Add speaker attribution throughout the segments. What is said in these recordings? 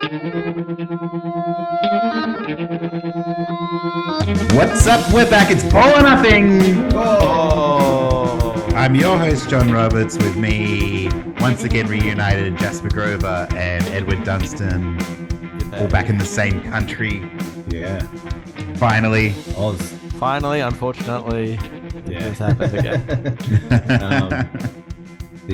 Speaker 1: What's up? We're back. It's 4-0.
Speaker 2: Oh.
Speaker 1: I'm your host, John Roberts. With me, once again reunited, Jasper Grover and Edward Dunstan, all back in the same country.
Speaker 3: Yeah.
Speaker 1: Finally.
Speaker 3: Oz.
Speaker 2: Finally, unfortunately, it's happened again.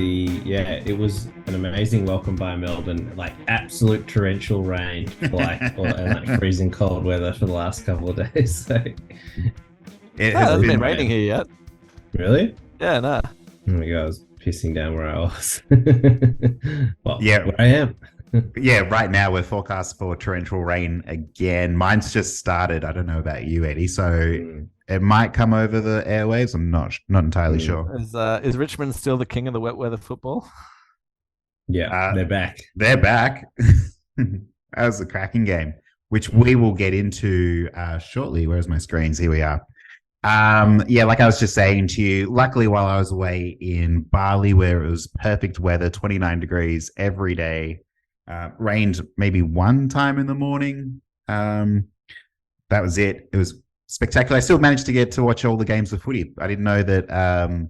Speaker 3: It was an amazing welcome by Melbourne, like absolute torrential rain, and freezing cold weather for the last couple of days. So
Speaker 1: It
Speaker 2: hasn't been raining here yet.
Speaker 3: Really?
Speaker 2: Yeah, no.
Speaker 3: Oh my god, I was pissing down where I was. Well,
Speaker 1: yeah,
Speaker 3: where I am.
Speaker 1: Yeah, right now we're forecast for torrential rain again. Mine's just started. I don't know about you, Eddie. So it might come over the airwaves. I'm not entirely sure.
Speaker 2: Is Richmond still the king of the wet weather football?
Speaker 3: Yeah, they're back.
Speaker 1: They're back. That was a cracking game, which we will get into shortly. Where's my screens? Here we are. Like I was just saying to you, luckily while I was away in Bali, where it was perfect weather, 29 degrees every day, rained maybe one time in the morning. That was it. It was spectacular. I still managed to get to watch all the games of footy. I didn't know that,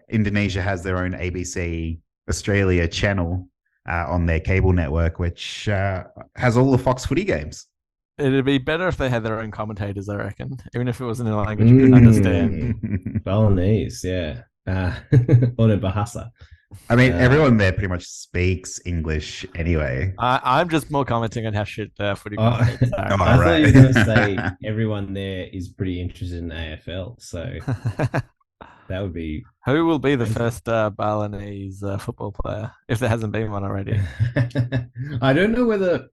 Speaker 1: Indonesia has their own ABC Australia channel on their cable network, which has all the Fox footy games.
Speaker 2: It'd be better if they had their own commentators, I reckon, even if it wasn't in a language you couldn't understand.
Speaker 3: Balinese, yeah. Or the Bahasa.
Speaker 1: I mean, everyone there pretty much speaks English anyway.
Speaker 2: I'm just more commenting on how shit footy
Speaker 3: commentators are. I thought you were going to say everyone there is pretty interested in AFL, so that would be...
Speaker 2: Who will be the first Balinese football player, if there hasn't been one already?
Speaker 3: I don't know whether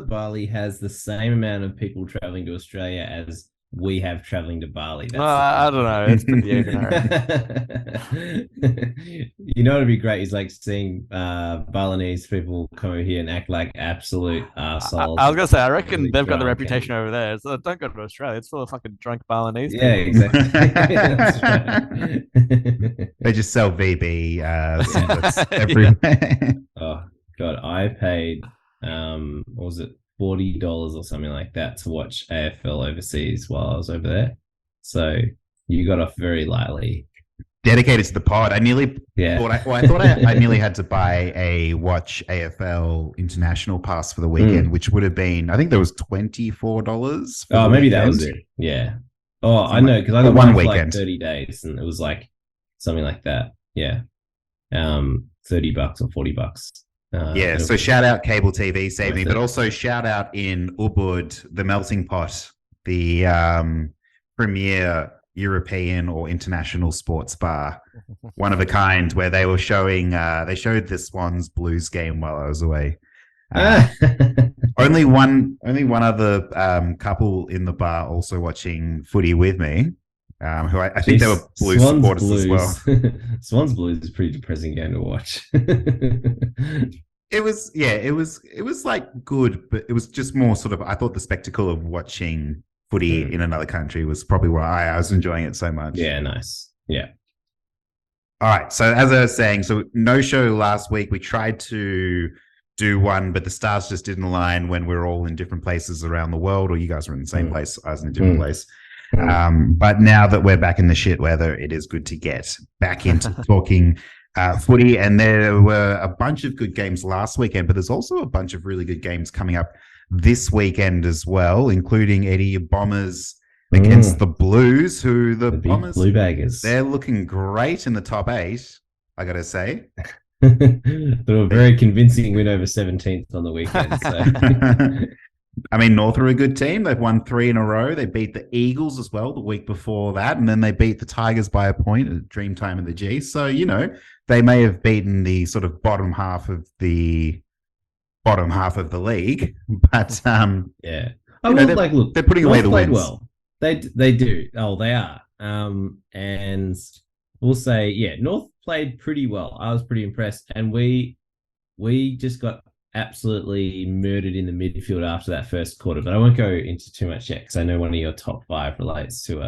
Speaker 3: Bali has the same amount of people traveling to Australia as we have traveling to Bali.
Speaker 2: I don't know. It's pretty even.
Speaker 3: You know, it'd be great. Is like seeing Balinese people come over here and act like absolute arseholes.
Speaker 2: I was gonna say, I reckon they've got the reputation over there. So don't go to Australia. It's full of fucking drunk Balinese.
Speaker 3: Yeah, exactly. That's right.
Speaker 1: They just sell VB singlets everywhere.
Speaker 3: Oh God, I paid what was it? $40 or something like that to watch AFL overseas while I was over there. So you got off very lightly.
Speaker 1: Dedicated to the pod. I nearly I nearly had to buy a watch AFL international pass for the weekend, which would have been, I think there was $24.
Speaker 3: Oh, maybe that was it. Yeah. Oh, I know, because I got one weekend for like 30 days and it was like something like that. Yeah. $30 or $40.
Speaker 1: So shout out cable TV, save me, but also shout out in Ubud, the Melting Pot, the premier European or international sports bar, one of a kind, where they were showing, they showed the Swans Blues game while I was away. Only one other couple in the bar also watching footy with me, who I think they were Blues supporters as well.
Speaker 3: Swans Blues is a pretty depressing game to watch.
Speaker 1: It was like good, but it was just more sort of, I thought the spectacle of watching footy in another country was probably why I was enjoying it so much.
Speaker 3: Yeah, nice. Yeah.
Speaker 1: All right. So as I was saying, no show last week. We tried to do one, but the stars just didn't align when we were all in different places around the world, or you guys were in the same place. I was in a different place. But now that we're back in the shit weather, it is good to get back into talking footy. And there were a bunch of good games last weekend, but there's also a bunch of really good games coming up this weekend as well, including Eddie Bombers against the Blues, who the Bombers,
Speaker 3: Blue Baggers,
Speaker 1: they're looking great in the top 8, I gotta say.
Speaker 3: They were a very convincing win over 17th on the weekend. So.
Speaker 1: I mean, North are a good team. They've won 3 in a row. They beat the Eagles as well the week before that, and then they beat the Tigers by a point at Dreamtime in the G. So, they may have beaten the sort of bottom half of the league, but
Speaker 3: yeah.
Speaker 1: They're putting away the wins.
Speaker 3: Well, they do. Oh, they are. And we'll say, North played pretty well. I was pretty impressed, and we just got absolutely murdered in the midfield after that first quarter. But I won't go into too much yet because I know one of your top 5 relates to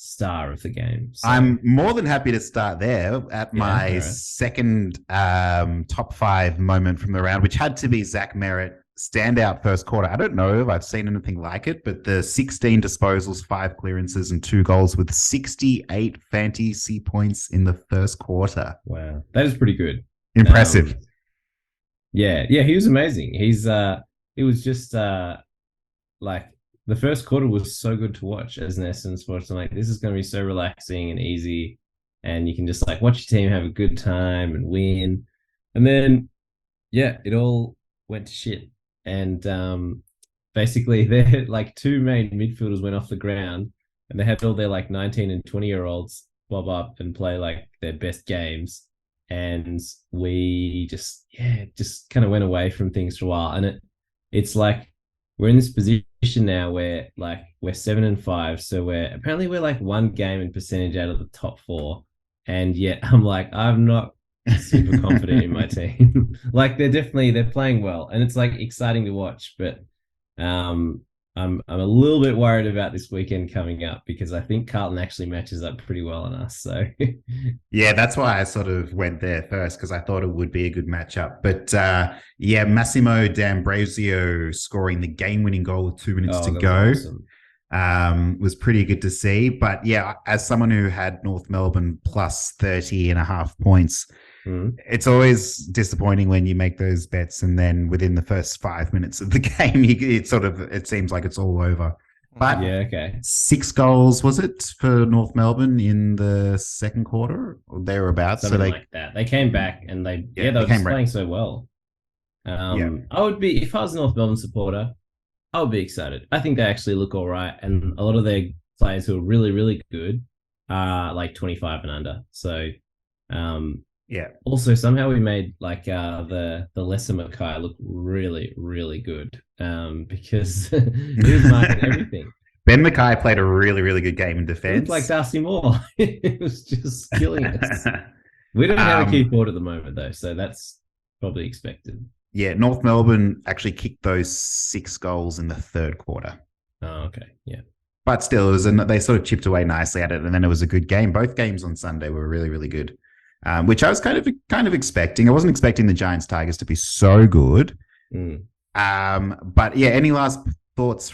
Speaker 3: star of the game. So,
Speaker 1: I'm more than happy to start there at my
Speaker 3: right.
Speaker 1: second top 5 moment from the round, which had to be Zach Merrett standout first quarter. I don't know if I've seen anything like it, but the 16 disposals, 5 clearances, and 2 goals with 68 fantasy points in the first quarter.
Speaker 3: Wow, that is pretty good.
Speaker 1: Impressive.
Speaker 3: Yeah, he was amazing. It was just like the first quarter was so good to watch as an Essendon sports. I'm like, this is going to be so relaxing and easy, and you can just like watch your team have a good time and win. And then, yeah, it all went to shit. And basically, their like 2 main midfielders went off the ground, and they had all their like 19 and 20-year-olds bob up and play like their best games. And we just kind of went away from things for a while. And it's like we're in this position now where like we're 7-5, so we're like 1 game in percentage out of the top 4, and yet I'm like, I'm not super confident in my team. Like they're playing well, and it's like exciting to watch, but I'm a little bit worried about this weekend coming up because I think Carlton actually matches up pretty well on us. So
Speaker 1: yeah, that's why I sort of went there first, because I thought it would be a good matchup. But yeah, Massimo D'Ambrosio scoring the game-winning goal with 2 minutes to go. Awesome. Was pretty good to see. But yeah, as someone who had North Melbourne plus 30.5 points, it's always disappointing when you make those bets and then within the first 5 minutes of the game, it seems like it's all over. But
Speaker 3: yeah, okay.
Speaker 1: 6 goals, was it, for North Melbourne in the second quarter or thereabouts?
Speaker 3: Something like that. They came back and they were just playing so well. I would be, if I was a North Melbourne supporter, I would be excited. I think they actually look all right, and a lot of their players who are really, really good are like 25 and under. So,
Speaker 1: yeah. Also,
Speaker 3: somehow we made like the lesser Mackay look really, really good because he was marking everything.
Speaker 1: Ben Mackay played a really, really good game in defence.
Speaker 3: Like Darcy Moore. It was just killing us. We don't have a key forward at the moment, though, so that's probably expected.
Speaker 1: Yeah, North Melbourne actually kicked those 6 goals in the third quarter.
Speaker 3: Oh, okay. Yeah.
Speaker 1: But still, they sort of chipped away nicely at it, and then it was a good game. Both games on Sunday were really, really good. Which I was kind of expecting. I wasn't expecting the Giants Tigers to be so good. But yeah, any last thoughts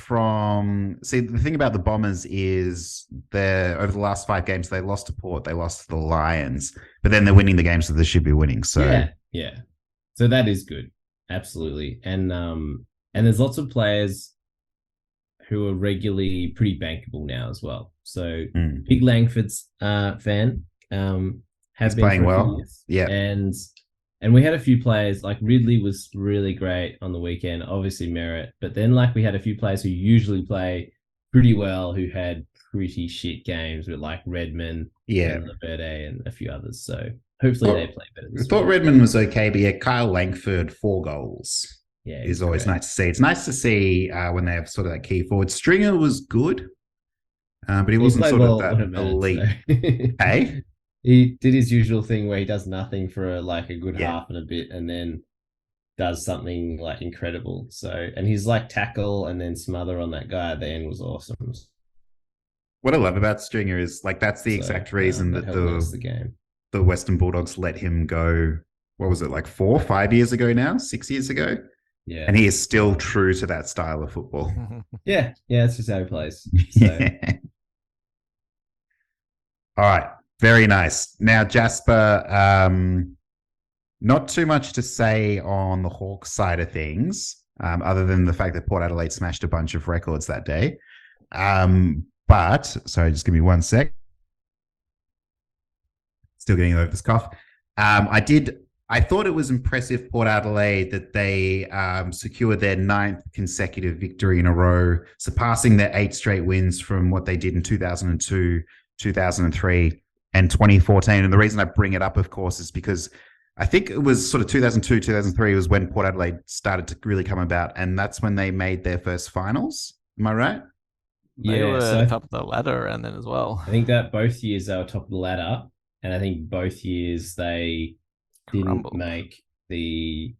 Speaker 1: see, the thing about the Bombers is over the last 5 games, they lost to Port, they lost to the Lions, but then they're winning the games that they should be winning. So
Speaker 3: yeah. So that is good. Absolutely. And there's lots of players who are regularly pretty bankable now as well. So big Langford's fan. Has been
Speaker 1: playing well. Yeah.
Speaker 3: And we had a few players, like Ridley was really great on the weekend, obviously Merrett, but then like we had a few players who usually play pretty well who had pretty shit games with like Redmond and Laverde and a few others. So hopefully they play better.
Speaker 1: I thought Redmond was okay, but yeah, Kyle Langford, 4 goals. Yeah, is always nice to see. It's nice to see when they have sort of that key forward. Stringer was good, but he wasn't sort of that elite. Hey?
Speaker 3: He did his usual thing where he does nothing for like a good half and a bit and then does something like incredible. So, and his like tackle and then smother on that guy at the end was awesome.
Speaker 1: What I love about Stringer is like that's the exact reason that the Western Bulldogs let him go. What was it, like 4 or 5 years ago now? 6 years ago?
Speaker 3: Yeah.
Speaker 1: And he is still true to that style of football.
Speaker 3: Yeah, that's just how he plays. So.
Speaker 1: All right. Very nice. Now, Jasper, not too much to say on the Hawks side of things, other than the fact that Port Adelaide smashed a bunch of records that day. But, sorry, just give me 1 sec. Still getting over this cough. I thought it was impressive, Port Adelaide, that they secured their 9th consecutive victory in a row, surpassing their 8 straight wins from what they did in 2002, 2003, and 2014. And the reason I bring it up, of course, is because I think it was sort of 2002, 2003 was when Port Adelaide started to really come about, and that's when they made their first finals. Am I right?
Speaker 2: They were top of the ladder and then as well.
Speaker 3: I think that both years they were top of the ladder, and I think both years they didn't make the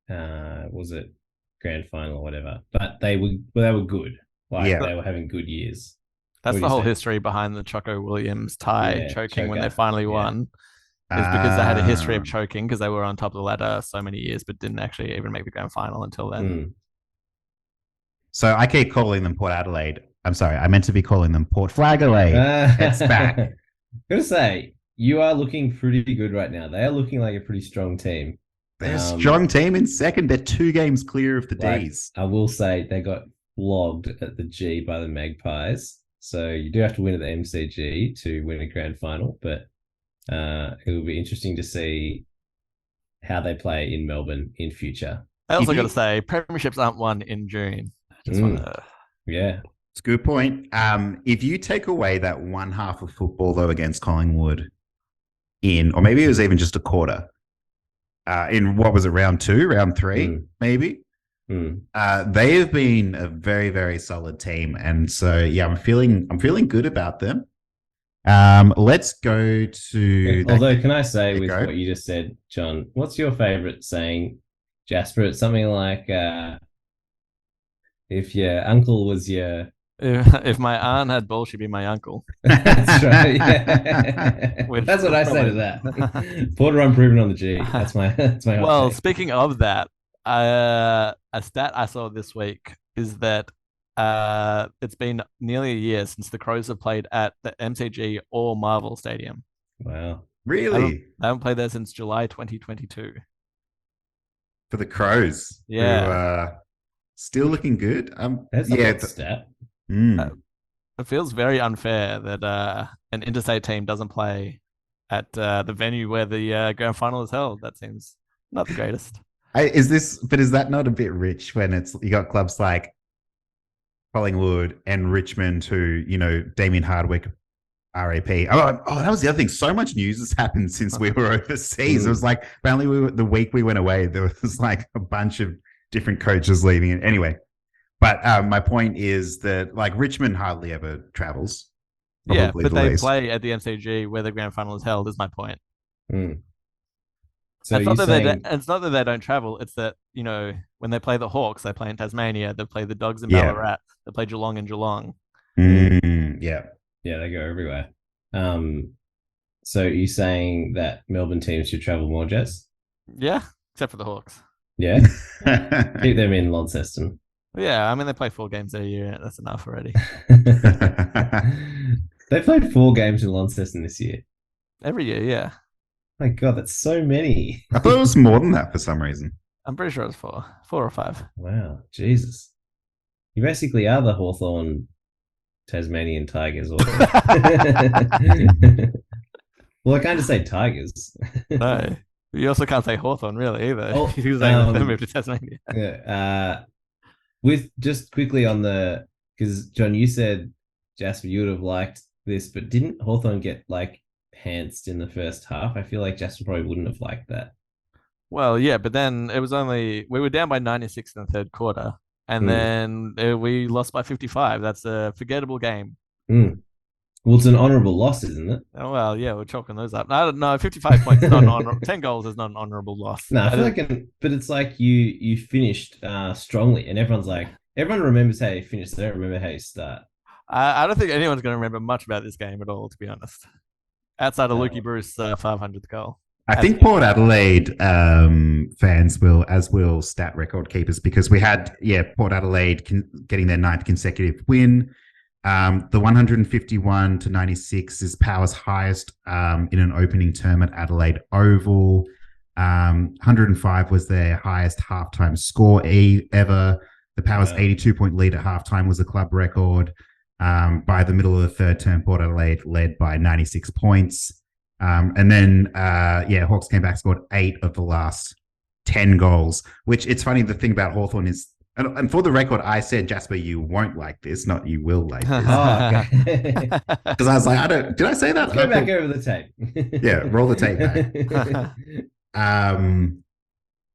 Speaker 3: was it grand final or whatever, but they were good. They were having good years.
Speaker 2: That's
Speaker 3: What do
Speaker 2: the
Speaker 3: you
Speaker 2: whole
Speaker 3: say?
Speaker 2: history behind the Choco Williams tie
Speaker 3: Yeah,
Speaker 2: choking when they
Speaker 3: choker.
Speaker 2: finally
Speaker 3: Yeah.
Speaker 2: won. Is because they had a history
Speaker 1: Uh,
Speaker 2: of choking because they were on top of the ladder so many years, but didn't actually even make the grand final until then.
Speaker 3: Mm.
Speaker 1: so I keep calling them Port Adelaide. I'm sorry, I meant to be calling them Port Flagellade. It's back.
Speaker 3: Gotta say, you are looking pretty good right now. They are looking like a pretty strong team.
Speaker 1: They're a strong team in second. They're 2 games clear of the
Speaker 3: Like,
Speaker 1: D's.
Speaker 3: I will say they got flogged at the G by the Magpies. So you do have to win at the MCG to win a grand final, but it will be interesting to see how they play in Melbourne in future.
Speaker 2: I also got to say, premierships aren't won in June. I just want to.
Speaker 3: Yeah.
Speaker 1: It's a good point. If you take away that one half of football, though, against Collingwood or maybe it was even just a quarter, in what was it, round 2, round 3, maybe? They have been a very, very solid team. And so, yeah, I'm feeling good about them. Let's go to...
Speaker 3: Although, can I say with what you just said, John, what's your favorite saying, Jasper? It's something like, if your uncle was your...
Speaker 2: If my aunt had balls, she'd be my uncle.
Speaker 3: That's right. Yeah. That's what I say to that. Porter unproven on the G. That's my
Speaker 2: Well, speaking of that, a stat I saw this week is that it's been nearly a year since the Crows have played at the MCG or Marvel Stadium.
Speaker 3: Wow.
Speaker 1: Really?
Speaker 2: They haven't played there since July 2022.
Speaker 1: For the Crows.
Speaker 2: Yeah.
Speaker 1: Who are still looking good.
Speaker 3: That's a hot stat.
Speaker 2: It feels very unfair that an interstate team doesn't play at the venue where the grand final is held. That seems not the greatest.
Speaker 1: Is that not a bit rich when you got clubs like Collingwood and Richmond who, Damien Hardwick, RAP. Oh, that was the other thing. So much news has happened since we were overseas. It was like, apparently the week we went away, there was like a bunch of different coaches leaving it. Anyway, but my point is that like Richmond hardly ever travels.
Speaker 2: Yeah, but they play at the MCG where the grand final is held, is my point. So it's not that they don't travel. It's that, when they play the Hawks, they play in Tasmania. They play the Dogs in Ballarat. They play Geelong in Geelong.
Speaker 1: Yeah,
Speaker 3: they go everywhere. So you're saying that Melbourne teams should travel more, Jess?
Speaker 2: Yeah, except for the Hawks.
Speaker 3: Yeah, keep them in Launceston.
Speaker 2: Yeah, I mean they play 4 games a year. That's enough already.
Speaker 3: They played 4 games in Launceston this year.
Speaker 2: Every year, yeah.
Speaker 3: My God, that's so many.
Speaker 1: I thought it was more than that for some reason.
Speaker 2: I'm pretty sure it was 4 or 5.
Speaker 3: Wow, Jesus. You basically are the Hawthorn Tasmanian Tigers. Well, I can't just say Tigers.
Speaker 2: No. You also can't say Hawthorn, really, either.
Speaker 3: Oh,
Speaker 2: Because they moved to Tasmania.
Speaker 3: Yeah. With just quickly on because John, you said, Jasper, you would have liked this, but didn't Hawthorn get like pantsed in the first half? I feel like Jasper probably wouldn't have liked that.
Speaker 2: Well, yeah, but then it was we were down by 96 in the third quarter, and then we lost by 55. That's a forgettable game.
Speaker 3: Well, it's an honourable loss, isn't it?
Speaker 2: Oh, well, yeah, we're chalking those up. I don't know, 55 points is not an honourable. 10 goals is not an honourable loss.
Speaker 3: No, I feel like, but it's like you finished strongly, and everyone remembers how you finished. They don't remember how you start.
Speaker 2: I don't think anyone's going to remember much about this game at all, to be honest. Outside of Lukey Bruce 500th goal.
Speaker 1: I think Port Adelaide fans will stat record keepers, because we had, Port Adelaide getting their 9th consecutive win. The 151 to 96 is Power's highest in an opening term at Adelaide Oval. 105 was their highest halftime score ever. The Power's 82-point lead at halftime was a club record. By the middle of the third term, Port Adelaide led by 96 points. And then, Hawks came back, scored 8 of the last 10 goals, which it's funny. The thing about Hawthorn is, and for the record, I said, Jasper, you won't like this, not you will like this.
Speaker 3: Okay.
Speaker 1: Because I was like, did I say that?
Speaker 3: Let's go back over the tape.
Speaker 1: Yeah, roll the tape back.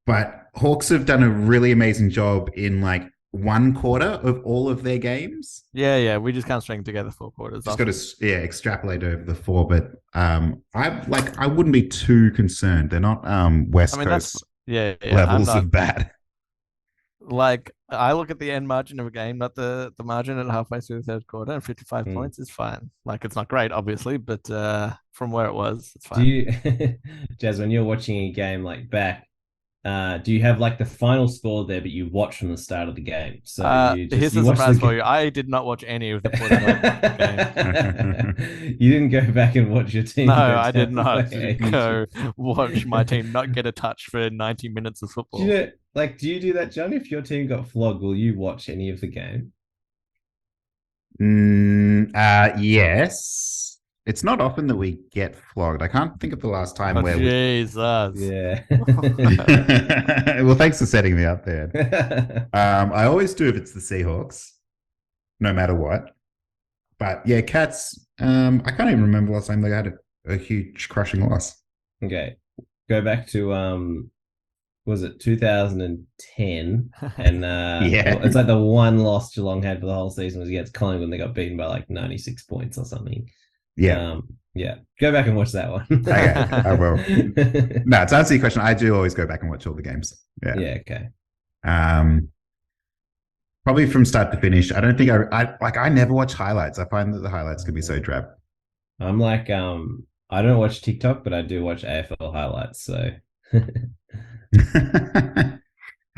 Speaker 1: But Hawks have done a really amazing job in like 1 quarter of all of their games.
Speaker 2: Yeah, we just can't string together 4 quarters.
Speaker 1: Just got to extrapolate over the 4, but I wouldn't be too concerned. They're not West Coast
Speaker 2: levels
Speaker 1: of bad.
Speaker 2: Like, I look at the end margin of a game, not the margin at halfway through the third quarter, and 55
Speaker 3: Mm.
Speaker 2: points is fine. Like, it's not great, obviously, but from where it was, it's
Speaker 3: Do
Speaker 2: fine.
Speaker 3: you, Jazz, when you're watching a game like back, do you have like the final score there, but you watch from the start of the game? So
Speaker 2: Here's a
Speaker 3: you watch
Speaker 2: surprise
Speaker 3: the
Speaker 2: for you. I did not watch any of the Port Adelaide game.
Speaker 3: You didn't go back and watch your team
Speaker 2: No,
Speaker 3: go
Speaker 2: I did
Speaker 3: down
Speaker 2: not
Speaker 3: by
Speaker 2: go watch my team not get a touch for 90 minutes of
Speaker 3: Do
Speaker 2: football.
Speaker 3: you know, like, do you do that, John? If your team got flogged, will you watch any of the game?
Speaker 1: Yes. It's not often that we get flogged. I can't think of the last time
Speaker 2: Oh,
Speaker 1: where
Speaker 2: Jesus.
Speaker 3: Yeah.
Speaker 1: Well, thanks for setting me up there. I always do if it's the Seahawks, no matter what. But yeah, Cats, I can't even remember last time they had a huge crushing loss.
Speaker 3: Okay. Go back to was it 2010? And
Speaker 1: Yeah.
Speaker 3: it's like the one loss Geelong had for the whole season was against Collingwood and they got beaten by like 96 points or something.
Speaker 1: Yeah.
Speaker 3: Yeah. Go back and watch that one.
Speaker 1: Okay, I will. No, to answer your question, I do always go back and watch all the games. Yeah.
Speaker 3: Yeah, okay.
Speaker 1: Probably from start to finish. I don't think I never watch highlights. I find that the highlights can be so drab.
Speaker 3: I'm like, I don't watch TikTok, but I do watch AFL highlights. So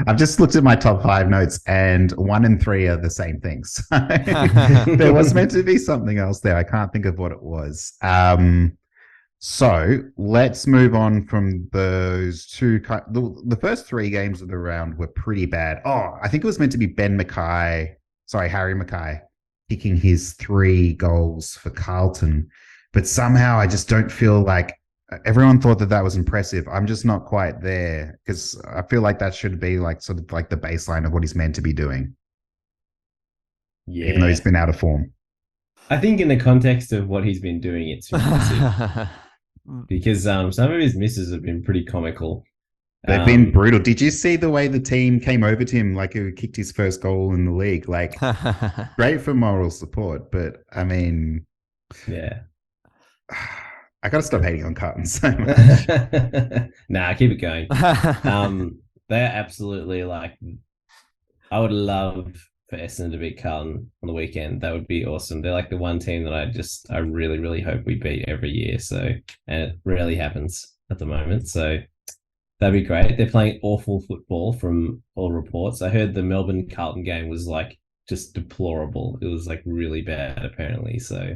Speaker 1: I've just looked at my top 5 notes, and 1 and 3 are the same things. There was meant to be something else there. I can't think of what it was. So let's move on from those two. The first 3 games of the round were pretty bad. Oh, I think it was meant to be Harry Mackay, kicking his 3 goals for Carlton. But somehow I just don't feel like everyone thought that was impressive. I'm just not quite there because I feel like that should be like sort of like the baseline of what he's meant to be doing.
Speaker 3: yeah,
Speaker 1: even though he's been out of form.
Speaker 3: I think in the context of what he's been doing, it's impressive. Because some of his misses have been pretty comical.
Speaker 1: They've been brutal. Did you see the way the team came over to him, like he kicked his first goal in the league? Like, great for moral support, but I mean,
Speaker 3: yeah.
Speaker 1: I got to stop hating on Carlton so much.
Speaker 3: Nah, keep it going. They're absolutely like, I would love for Essendon to beat Carlton on the weekend. That would be awesome. They're like the one team that I really, really hope we beat every year. So, and it rarely happens at the moment. So that'd be great. They're playing awful football from all reports. I heard the Melbourne Carlton game was like just deplorable. It was like really bad apparently. So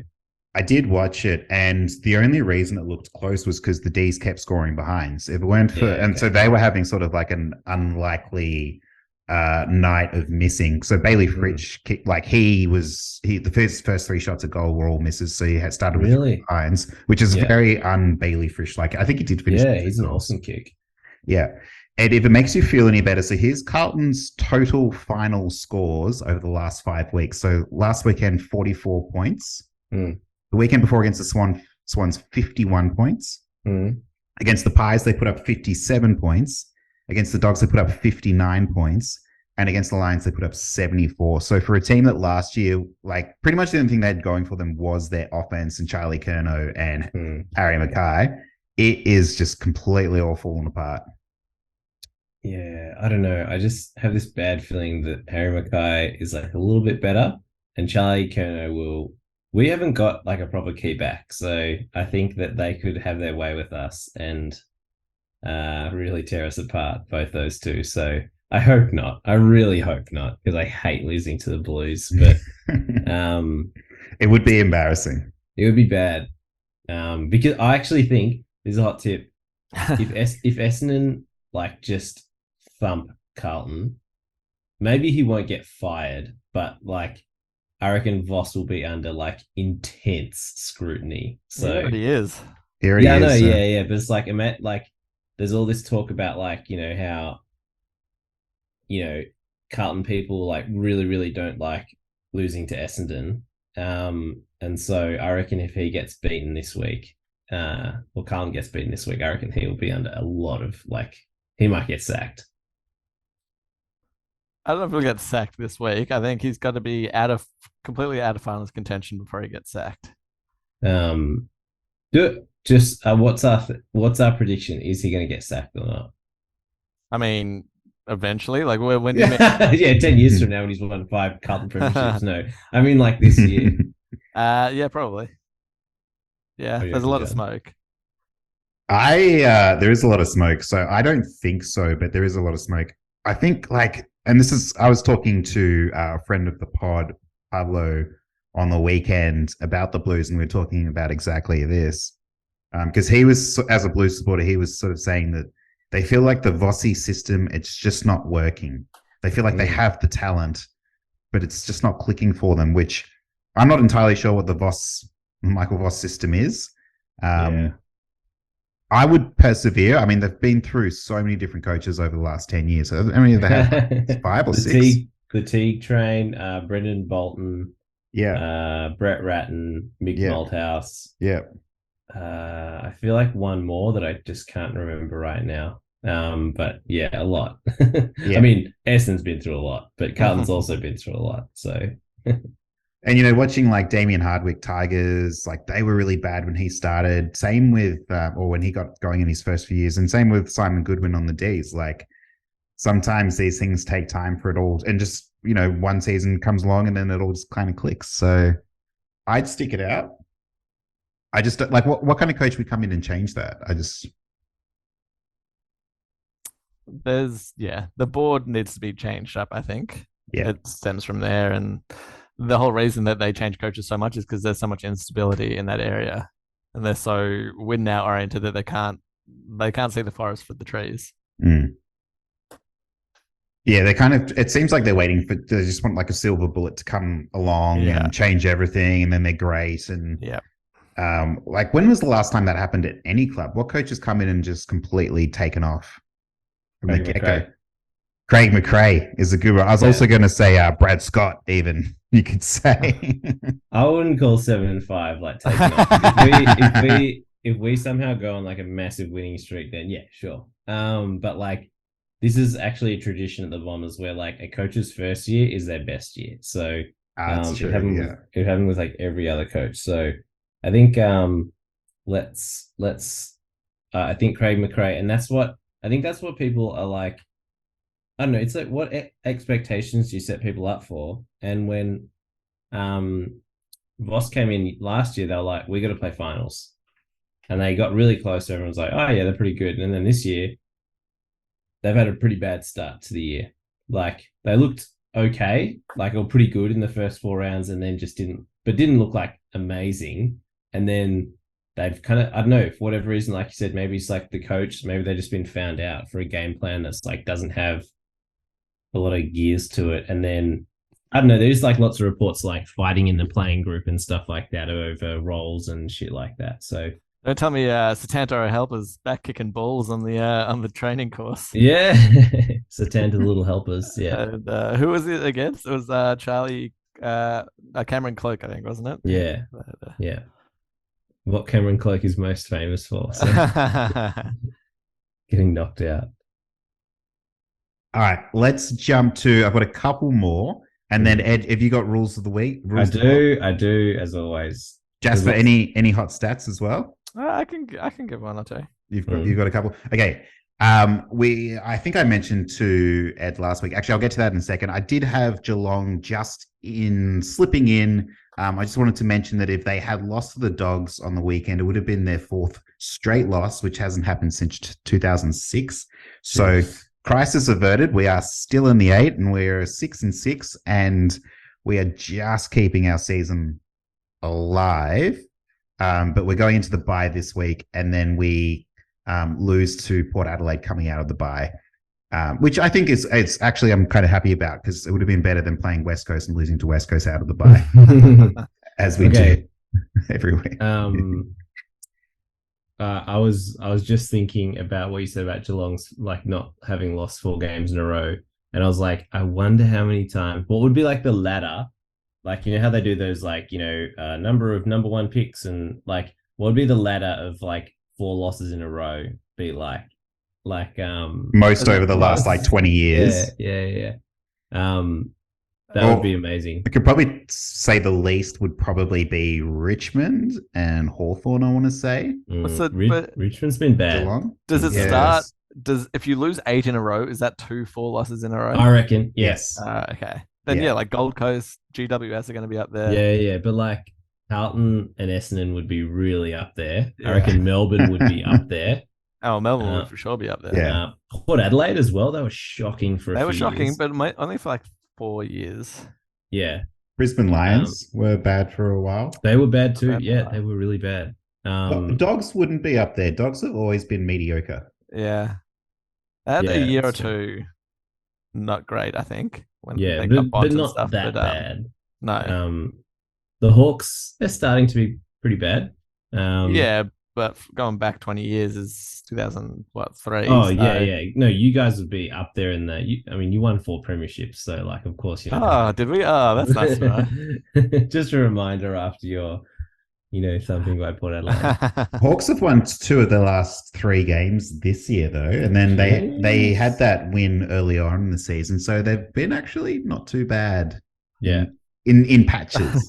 Speaker 1: I did watch it, and the only reason it looked close was because the D's kept scoring behinds. If it weren't for, so they were having sort of like an unlikely night of missing. So Bailey Fritsch kicked, like the first 3 shots at goal were all misses. So he had started with 3 behinds, which is very un-Bailey Fritsch. Like I think he did finish.
Speaker 3: Yeah, he's an awesome kick.
Speaker 1: Yeah. And if it makes you feel any better, so here's Carlton's total final scores over the last 5 weeks. So last weekend, 44 points. The weekend before against the Swans, 51 points. Against the Pies, they put up 57 points. Against the Dogs, they put up 59 points. And against the Lions, they put up 74. So for a team that last year, like pretty much the only thing they had going for them was their offense and Charlie Curnow and Harry Mackay, it is just completely all fallen apart.
Speaker 3: Yeah, I don't know. I just have this bad feeling that Harry Mackay is like a little bit better and Charlie Curnow we haven't got like a proper key back. So I think that they could have their way with us and really tear us apart, both those two. So I hope not. I really hope not, because I hate losing to the Blues. But
Speaker 1: it would be embarrassing.
Speaker 3: It would be bad. Because I actually think, this is a hot tip, if Essendon like just thump Carlton, maybe he won't get fired, but like I reckon Voss will be under like intense scrutiny. So
Speaker 2: he already is.
Speaker 1: Here he is.
Speaker 3: I know, yeah. But it's like, there's all this talk about like, how, Carlton people like really, really don't like losing to Essendon. And so I reckon if he gets beaten this week, or Carlton gets beaten this week, I reckon he will be under a lot of he might get sacked.
Speaker 2: I don't know if he'll get sacked this week. I think he's got to be completely out of finals contention before he gets sacked.
Speaker 3: What's our prediction? Is he going to get sacked or not?
Speaker 2: I mean, eventually? Like when you mean?
Speaker 3: Yeah, 10 years from now when he's won 5 Carlton premierships. No, I mean like this year.
Speaker 2: Yeah, probably. Yeah,
Speaker 3: What do you
Speaker 2: there's a
Speaker 3: reckon,
Speaker 2: lot of
Speaker 3: John?
Speaker 2: smoke.
Speaker 1: There is a lot of smoke, so I don't think so, but there is a lot of smoke. I think and I was talking to a friend of the pod, Pablo, on the weekend about the Blues, and we were talking about exactly this. Because he was, as a Blues supporter, he was sort of saying that they feel like the Vossi system, it's just not working. They feel like they have the talent, but it's just not clicking for them, which I'm not entirely sure what the Michael Voss system is.
Speaker 3: Yeah.
Speaker 1: I would persevere. I mean, they've been through so many different coaches over the last 10 years. I mean, they had 5 or 6.
Speaker 3: The Teague train, Brendan Bolton,
Speaker 1: Yeah.
Speaker 3: Brett Ratton, Mick Malthouse.
Speaker 1: Yeah.
Speaker 3: I feel like one more that I just can't remember right now. But yeah, a lot.
Speaker 1: Yeah.
Speaker 3: I mean, Essendon's been through a lot, but Carlton's also been through a lot. So
Speaker 1: And, watching like Damien Hardwick Tigers, like they were really bad when he started. Same with, or when he got going in his first few years, and same with Simon Goodwin on the Ds. Like sometimes these things take time for it all, and just, one season comes along and then it all just kind of clicks. So I'd stick it out. I just like what kind of coach would come in and change that?
Speaker 2: The board needs to be changed up, I think.
Speaker 1: Yeah.
Speaker 2: It stems from there, and the whole reason that they change coaches so much is because there's so much instability in that area, and they're so win now oriented that they can't see the forest for the trees.
Speaker 1: Yeah, it seems like they just want like a silver bullet to come along and change everything, and then they're great. And like when was the last time that happened at any club? What coaches come in and just completely taken off from the get-go? Craig McRae is a good one. I was also going to say Brad Scott, even, you could say.
Speaker 3: I wouldn't call 7-5 like taking off. If we somehow go on like a massive winning streak, then yeah, sure. But like this is actually a tradition at the Bombers where like a coach's first year is their best year. So
Speaker 1: that's true,
Speaker 3: it happened with like every other coach. So I think let's I think Craig McRae, and that's what people are like. I don't know. It's like what expectations do you set people up for? And when Voss came in last year, they were like, "We got to play finals," and they got really close. Everyone's like, "Oh yeah, they're pretty good." And then this year, they've had a pretty bad start to the year. Like they looked okay, like they were pretty good in the first 4 rounds, and then just didn't look like amazing. And then they've kind of, I don't know, for whatever reason, like you said, maybe it's like the coach, maybe they've just been found out for a game plan that's like doesn't have a lot of gears to it. And then I don't know, there's like lots of reports like fighting in the playing group and stuff like that over roles and shit like that. So
Speaker 2: don't tell me Satanta Helper's back kicking balls on the training course.
Speaker 3: Yeah. Satanta Little Helpers. Yeah.
Speaker 2: And, who was it against? It was Charlie Cameron Cloak, I think, wasn't it?
Speaker 3: Yeah. Yeah. What Cameron Cloak is most famous for. So. Getting knocked out.
Speaker 1: All right, let's jump to. I've got a couple more, and then Ed, have you got rules of the week?
Speaker 3: I do, as always.
Speaker 1: Jasper, any hot stats as well?
Speaker 2: I can give one or two.
Speaker 1: You've got a couple. Okay. I think I mentioned to Ed last week. Actually, I'll get to that in a second. I did have Geelong just slipping in. I just wanted to mention that if they had lost to the Dogs on the weekend, it would have been their 4th straight loss, which hasn't happened since 2006. So. Crisis averted. We are still in the 8, and we're 6-6, and we are just keeping our season alive. But we're going into the bye this week, and then we lose to Port Adelaide coming out of the bye, which I think it's actually I'm kind of happy about, because it would have been better than playing West Coast and losing to West Coast out of the bye, as we do every week.
Speaker 3: I was just thinking about what you said about Geelong's like not having lost 4 games in a row, and I was like, I wonder how many times. What would be like the ladder, like how they do those like number of number 1 picks, and like what would be the ladder of like 4 losses in a row be like
Speaker 1: most over the last like 20 years.
Speaker 3: Yeah. That would be amazing.
Speaker 1: I could probably say the least would probably be Richmond and Hawthorn, I want to say.
Speaker 3: Richmond's been bad.
Speaker 2: Geelong? Does it start if you lose 8 in a row, is that 2 4 losses in a row?
Speaker 3: I reckon. Yes.
Speaker 2: Okay. Then
Speaker 1: Yeah.
Speaker 2: like Gold Coast, GWS are going to be up there.
Speaker 3: Yeah. But like Carlton and Essendon would be really up there.
Speaker 2: Yeah.
Speaker 3: I reckon Melbourne would be up there.
Speaker 2: Oh, Melbourne would for sure be up there.
Speaker 1: Yeah.
Speaker 3: Port Adelaide as well. They were shocking for a few
Speaker 2: They were shocking,
Speaker 3: years.
Speaker 2: but only for like 4 years.
Speaker 3: Yeah.
Speaker 1: Brisbane Lions were bad for a while.
Speaker 3: They were bad too. Yeah, they were really bad.
Speaker 1: Dogs wouldn't be up there. Dogs have always been mediocre.
Speaker 2: Yeah. They had a year or two not great, I think. When they got
Speaker 3: but
Speaker 2: and
Speaker 3: not
Speaker 2: stuff,
Speaker 3: that bad.
Speaker 2: No.
Speaker 3: The Hawks, they're starting to be pretty bad.
Speaker 2: Yeah, but going back 20 years is 2003.
Speaker 3: Oh, so... yeah. No, you guys would be up there in the... you won 4 premierships, so, like, of course...
Speaker 2: did we? Oh, that's nice, right?
Speaker 3: Just a reminder after your, thumping by Port Adelaide.
Speaker 1: Hawks have won 2 of the last 3 games this year, though, and then they had that win early on in the season, so they've been actually not too bad.
Speaker 3: Yeah.
Speaker 1: In patches.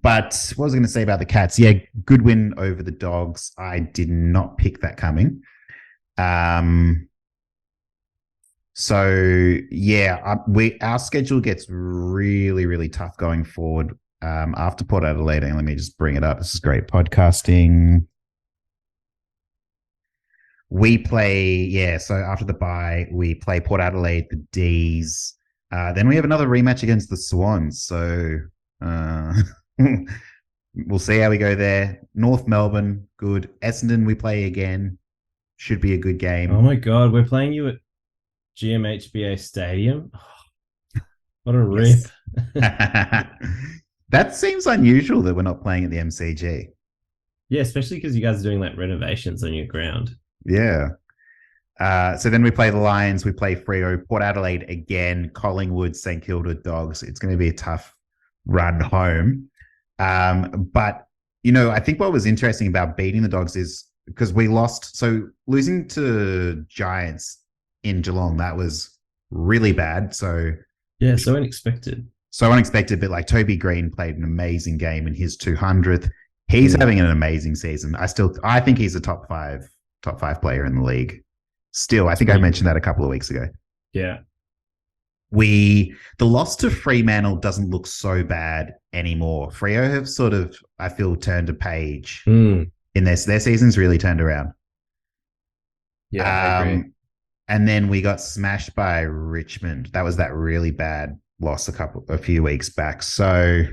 Speaker 1: But what was I going to say about the Cats? Yeah, good win over the Dogs. I did not pick that coming. So yeah, our schedule gets really, really tough going forward after Port Adelaide. And let me just bring it up. This is great podcasting. We play, so after the bye, we play Port Adelaide, the D's. Then we have another rematch against the Swans. So we'll see how we go there. North Melbourne, good. Essendon, we play again. Should be a good game.
Speaker 3: Oh my God, we're playing you at GMHBA Stadium. What a rip.
Speaker 1: That seems unusual that we're not playing at the MCG.
Speaker 3: Yeah, especially because you guys are doing like renovations on your ground.
Speaker 1: Yeah. So then we play the Lions, we play Freo, Port Adelaide again, Collingwood, St Kilda Dogs. It's going to be a tough run home. But, I think what was interesting about beating the Dogs is because we lost. So losing to Giants in Geelong, that was really bad. So
Speaker 3: yeah, so unexpected.
Speaker 1: But like Toby Green played an amazing game in his 200th. He's having an amazing season. I think he's a top five player in the league. Still, I think I mentioned that a couple of weeks ago.
Speaker 3: Yeah.
Speaker 1: The loss to Fremantle doesn't look so bad anymore. Freo have sort of, I feel, turned a page in their season's really turned around.
Speaker 3: Yeah, I agree.
Speaker 1: And then we got smashed by Richmond. That was that really bad loss a few weeks back. So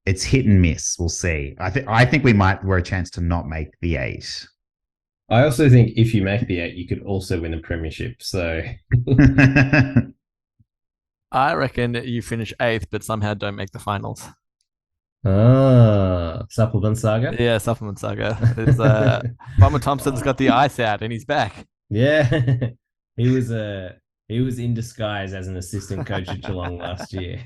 Speaker 1: it's hit and miss. We'll see. I think we're a chance to not make the 8.
Speaker 3: I also think if you make the 8, you could also win a premiership. So
Speaker 2: I reckon you finish 8th, but somehow don't make the finals.
Speaker 3: Supplement saga.
Speaker 2: Yeah, supplement saga. It's Bomber Thompson's got the ice out and he's back.
Speaker 3: Yeah, he was in disguise as an assistant coach at Geelong last year.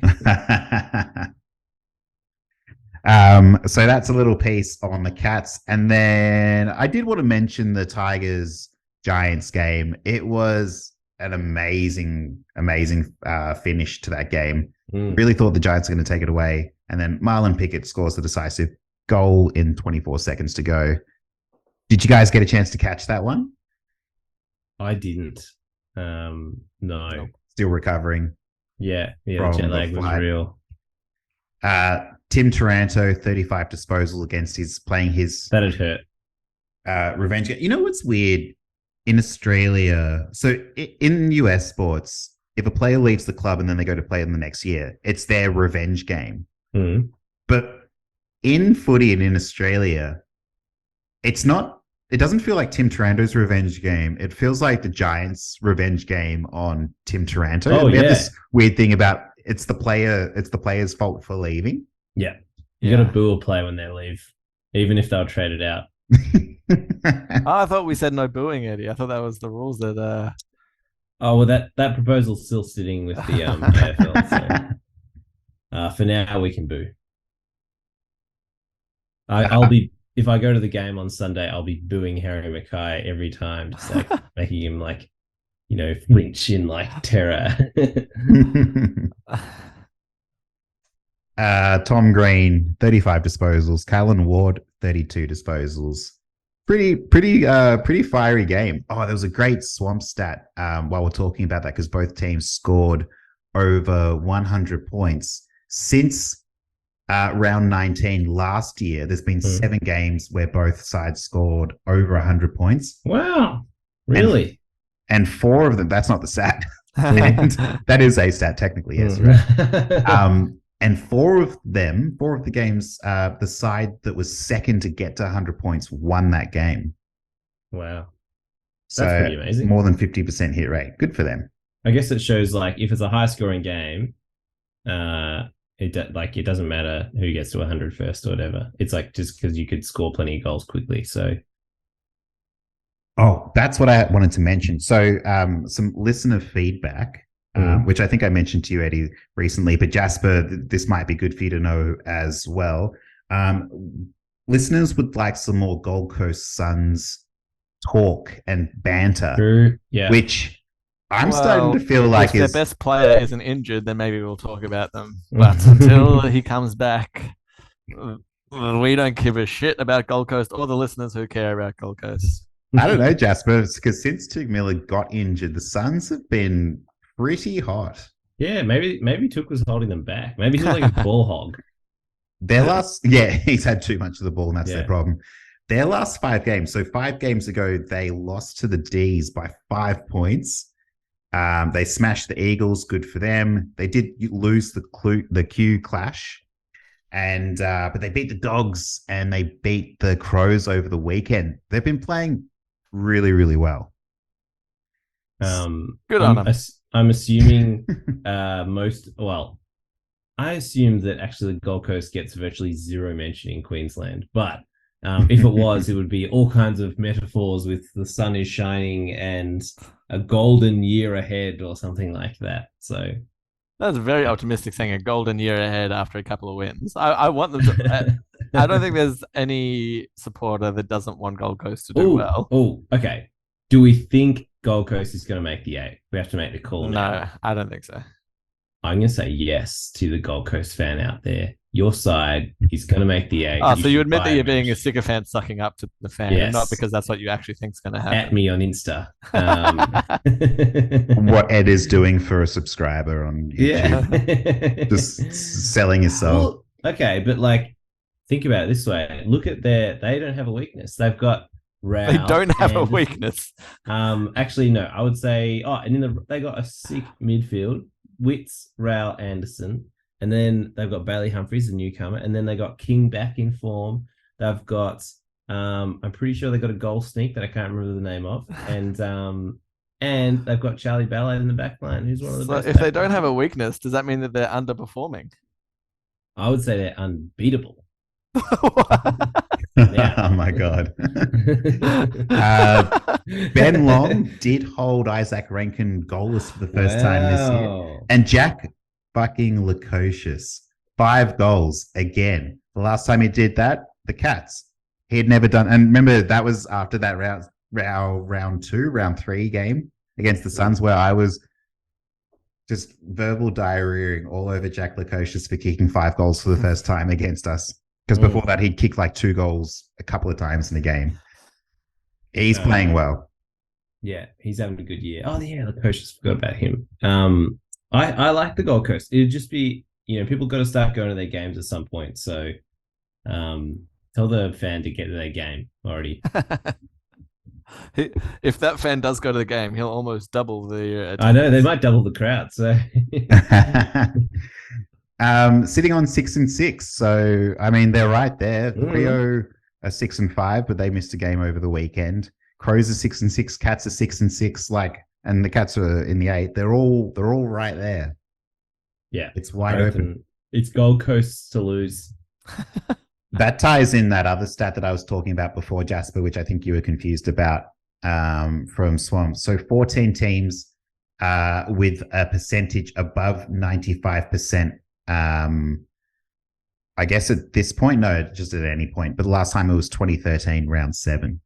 Speaker 1: So that's a little piece on the Cats. And then I did want to mention the Tigers Giants game. It was an amazing finish to that game. Really thought the Giants were going to take it away. And then Marlion Pickett scores the decisive goal in 24 seconds to go. Did you guys get a chance to catch that one?
Speaker 3: I didn't. No.
Speaker 1: Still recovering.
Speaker 3: Yeah, the jet lag was real.
Speaker 1: Tim Taranto, 35 disposal against playing his...
Speaker 3: That'd hurt.
Speaker 1: Revenge game. You know what's weird? In Australia, so in US sports, if a player leaves the club and then they go to play in the next year, it's their revenge game. But in footy and in Australia, it's not... It doesn't feel like Tim Taranto's revenge game. It feels like the Giants' revenge game on Tim Taranto. We have this weird thing about it's the player's fault for leaving.
Speaker 3: Yeah. You got to boo a player when they leave, even if they'll trade it out.
Speaker 2: I thought we said no booing, Eddie. I thought that was the rules that
Speaker 3: Oh well, that proposal's still sitting with the AFL. So for now we can boo. I'll be if I go to the game on Sunday, I'll be booing Harry Mackay every time, just like making him like, flinch in like terror.
Speaker 1: Tom Green, 35 disposals. Callan Ward, 32 disposals. pretty fiery game. Oh, there was a great swamp stat while we're talking about that because both teams scored over 100 points since round 19 last year. There's been 7 games where both sides scored over 100 points.
Speaker 3: Wow, really?
Speaker 1: And 4 of them. That's not the stat. That is a stat technically, yes. Right. And 4 of the games, the side that was second to get to 100 points won that game.
Speaker 3: Wow.
Speaker 1: So
Speaker 3: that's pretty amazing.
Speaker 1: More than 50% hit rate. Good for them.
Speaker 3: I guess it shows like if it's a high scoring game, it doesn't matter who gets to 100 first or whatever. It's like just because you could score plenty of goals quickly. So.
Speaker 1: Oh, that's what I wanted to mention. So some listener feedback. Which I think I mentioned to you, Eddie, recently. But Jasper, this might be good for you to know as well. Listeners would like some more Gold Coast Suns talk and banter, which I'm starting to feel like
Speaker 2: if their best player isn't injured, then maybe we'll talk about them. But until he comes back, we don't give a shit about Gold Coast or the listeners who care about Gold Coast.
Speaker 1: I don't know, Jasper, because since Touk Miller got injured, the Suns have been pretty hot.
Speaker 3: Yeah, maybe Touk was holding them back. Maybe he's like a ball hog.
Speaker 1: He's had too much of the ball, and that's their problem. Their last 5 games. So 5 games ago, they lost to the D's by 5 points. They smashed the Eagles. Good for them. They did lose the Q clash, and but they beat the Dogs and they beat the Crows over the weekend. They've been playing really, really well.
Speaker 2: Good on them.
Speaker 3: I'm assuming I assume that actually the Gold Coast gets virtually 0 mention in Queensland. But if it was, it would be all kinds of metaphors with the sun is shining and a golden year ahead or something like that. So
Speaker 2: that's very optimistic, saying a golden year ahead after a couple of wins. I want them to. I don't think there's any supporter that doesn't want Gold Coast to do well.
Speaker 3: Oh, okay. Do we think Gold Coast is going to make the 8? We have to make the call now.
Speaker 2: No, I don't think so.
Speaker 3: I'm going to say yes to the Gold Coast fan out there. Your side is going to make the 8.
Speaker 2: Oh, so you admit that you're being a sycophant sucking up to the fan, and not because that's what you actually think is going to happen.
Speaker 3: At me on Insta.
Speaker 1: What Ed is doing for a subscriber on YouTube. Just selling his soul.
Speaker 3: Well, okay, but think about it this way. Look at they don't have a weakness. They've got Rao.
Speaker 2: They don't have a weakness.
Speaker 3: Actually, no. I would say. And they got a sick midfield: Witts, Rao, Anderson, and then they've got Bailey Humphries, the newcomer, and then they got King back in form. They've got. I'm pretty sure they got a goal sneak that I can't remember the name of, and they've got Charlie Ballet in the back line, who's one of the best.
Speaker 2: If they don't have a weakness, does that mean that they're underperforming?
Speaker 3: I would say they're unbeatable.
Speaker 1: Oh my God. Ben Long did hold Isaac Rankin goalless for the first time this year. And Jack fucking Lukosius, 5 goals again. The last time he did that, the Cats. He had never done, and remember that was after that round 3 game against the Suns where I was just verbal diarrheaing all over Jack Lukosius for kicking 5 goals for the first time against us. Because before that, he'd kicked 2 goals a couple of times in a game. He's playing well.
Speaker 3: Yeah, he's having a good year. Oh, yeah, the coach just forgot about him. I like the Gold Coast. It'd just be, people got to start going to their games at some point. So tell the fan to get to their game already.
Speaker 2: If that fan does go to the game, he'll almost double the attendance.
Speaker 3: I know, they might double the crowd. So...
Speaker 1: sitting on 6 and 6, so I mean they're right there. Rio are 6 and 5, but they missed a game over the weekend. Crows are 6 and 6, Cats are 6 and 6, and the Cats are in the 8. They're all right there.
Speaker 3: Yeah,
Speaker 1: it's wide open.
Speaker 3: It's Gold Coast to lose.
Speaker 1: That ties in that other stat that I was talking about before, Jasper, which I think you were confused about from Swamp. So 14 teams with a percentage above 95%. I guess at this point, no, just at any point. But the last time it was 2013, round 7.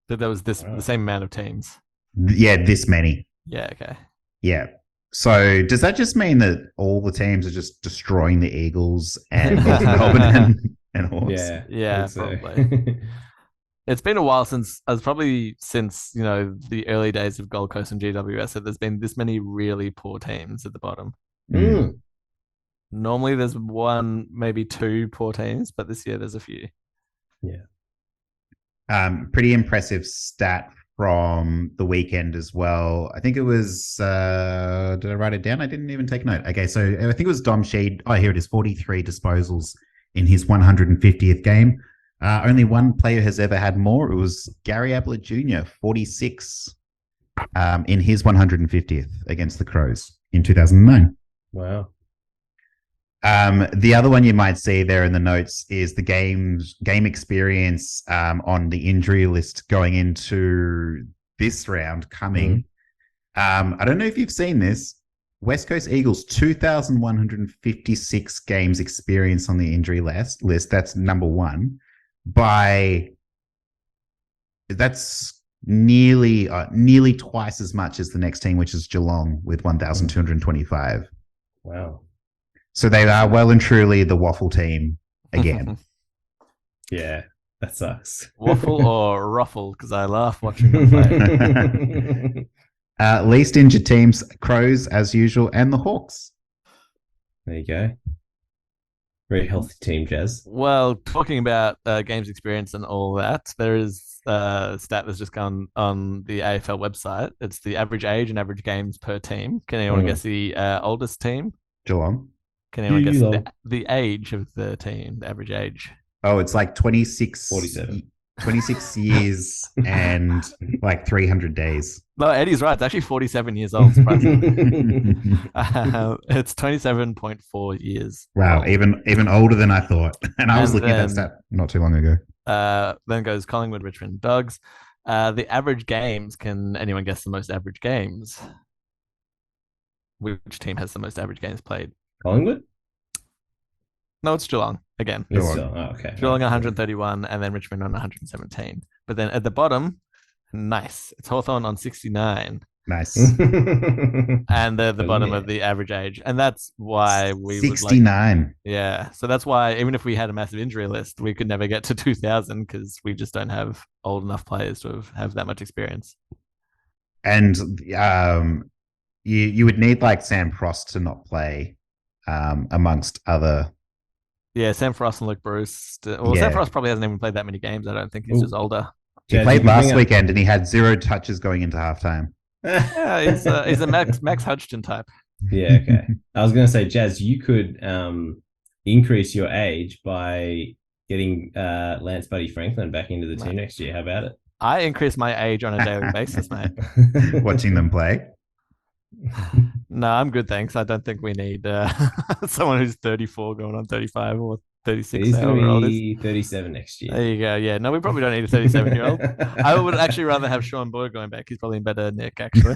Speaker 2: So there was the same amount of teams.
Speaker 1: Yeah, this many.
Speaker 2: Yeah, okay.
Speaker 1: Yeah. So does that just mean that all the teams are just destroying the Eagles and North Melbourne and Hawks?
Speaker 2: Yeah, probably. It's been a while since the early days of Gold Coast and GWS that there's been this many really poor teams at the bottom. Normally there's one, maybe two poor teams, but this year there's a few.
Speaker 3: Yeah.
Speaker 1: Pretty impressive stat from the weekend as well. I think it was, did I write it down? I didn't even take note. Okay, so I think it was Dom Sheed. Oh, here it is, 43 disposals in his 150th game. Only one player has ever had more. It was Gary Ablett Jr., 46 in his 150th against the Crows in 2009.
Speaker 3: Wow.
Speaker 1: The other one you might see there in the notes is the game experience on the injury list going into this round coming. I don't know if you've seen this. West Coast Eagles, 2,156 games experience on the injury list. That's number one. That's nearly twice as much as the next team, which is Geelong with 1,225.
Speaker 3: Wow.
Speaker 1: So they are well and truly the waffle team again.
Speaker 3: Yeah, that sucks.
Speaker 2: Waffle or ruffle, because I laugh watching them play.
Speaker 1: Least injured teams, Crows as usual, and the Hawks.
Speaker 3: There you go. Very healthy team, Jazz.
Speaker 2: Well, talking about games experience and all that, there is a stat that's just gone on the AFL website. It's the average age and average games per team. Can anyone guess the oldest team?
Speaker 1: Geelong.
Speaker 2: Can anyone guess the age of the team, the average age?
Speaker 1: Oh, it's like 26.
Speaker 3: 47.
Speaker 1: 26 years and like 300 days.
Speaker 2: No, Eddie's right. It's actually 47 years old, surprisingly. It's 27.4 years.
Speaker 1: Wow,
Speaker 2: old.
Speaker 1: even older than I thought. And I was looking at that stat not too long ago.
Speaker 2: Then goes Collingwood, Richmond, Dogs. The average games, can anyone guess the most average games? Which team has the most average games played?
Speaker 3: Collingwood?
Speaker 2: No, it's Geelong again.
Speaker 3: Okay.
Speaker 2: Geelong 131 and then Richmond on 117. But then at the bottom, nice. It's Hawthorn on 69.
Speaker 1: Nice.
Speaker 2: And they're the bottom of the average age. And that's why we
Speaker 1: 69.
Speaker 2: Yeah. So that's why even if we had a massive injury list, we could never get to 2000 because we just don't have old enough players to have that much experience.
Speaker 1: And you would need like Sam Frost to not play amongst other.
Speaker 2: Yeah, Sam Frost and Luke Bruce. Well, Sam Frost probably hasn't even played that many games. I don't think he's just older.
Speaker 1: He played last weekend and he had 0 touches going into halftime.
Speaker 2: Yeah, he's a Max Hudson type.
Speaker 3: Yeah, okay. I was going to say, Jazz, you could increase your age by getting Lance Buddy Franklin back into the team next year. How about it?
Speaker 2: I increase my age on a daily basis, mate.
Speaker 1: Watching them play.
Speaker 2: No, I'm good, thanks. I don't think we need someone who's 34 going on 35 or 36.
Speaker 3: He's going to be 37 next year.
Speaker 2: There you go. Yeah, no, we probably don't need a 37-year-old. I would actually rather have Sean Boyd going back. He's probably in better nick, actually.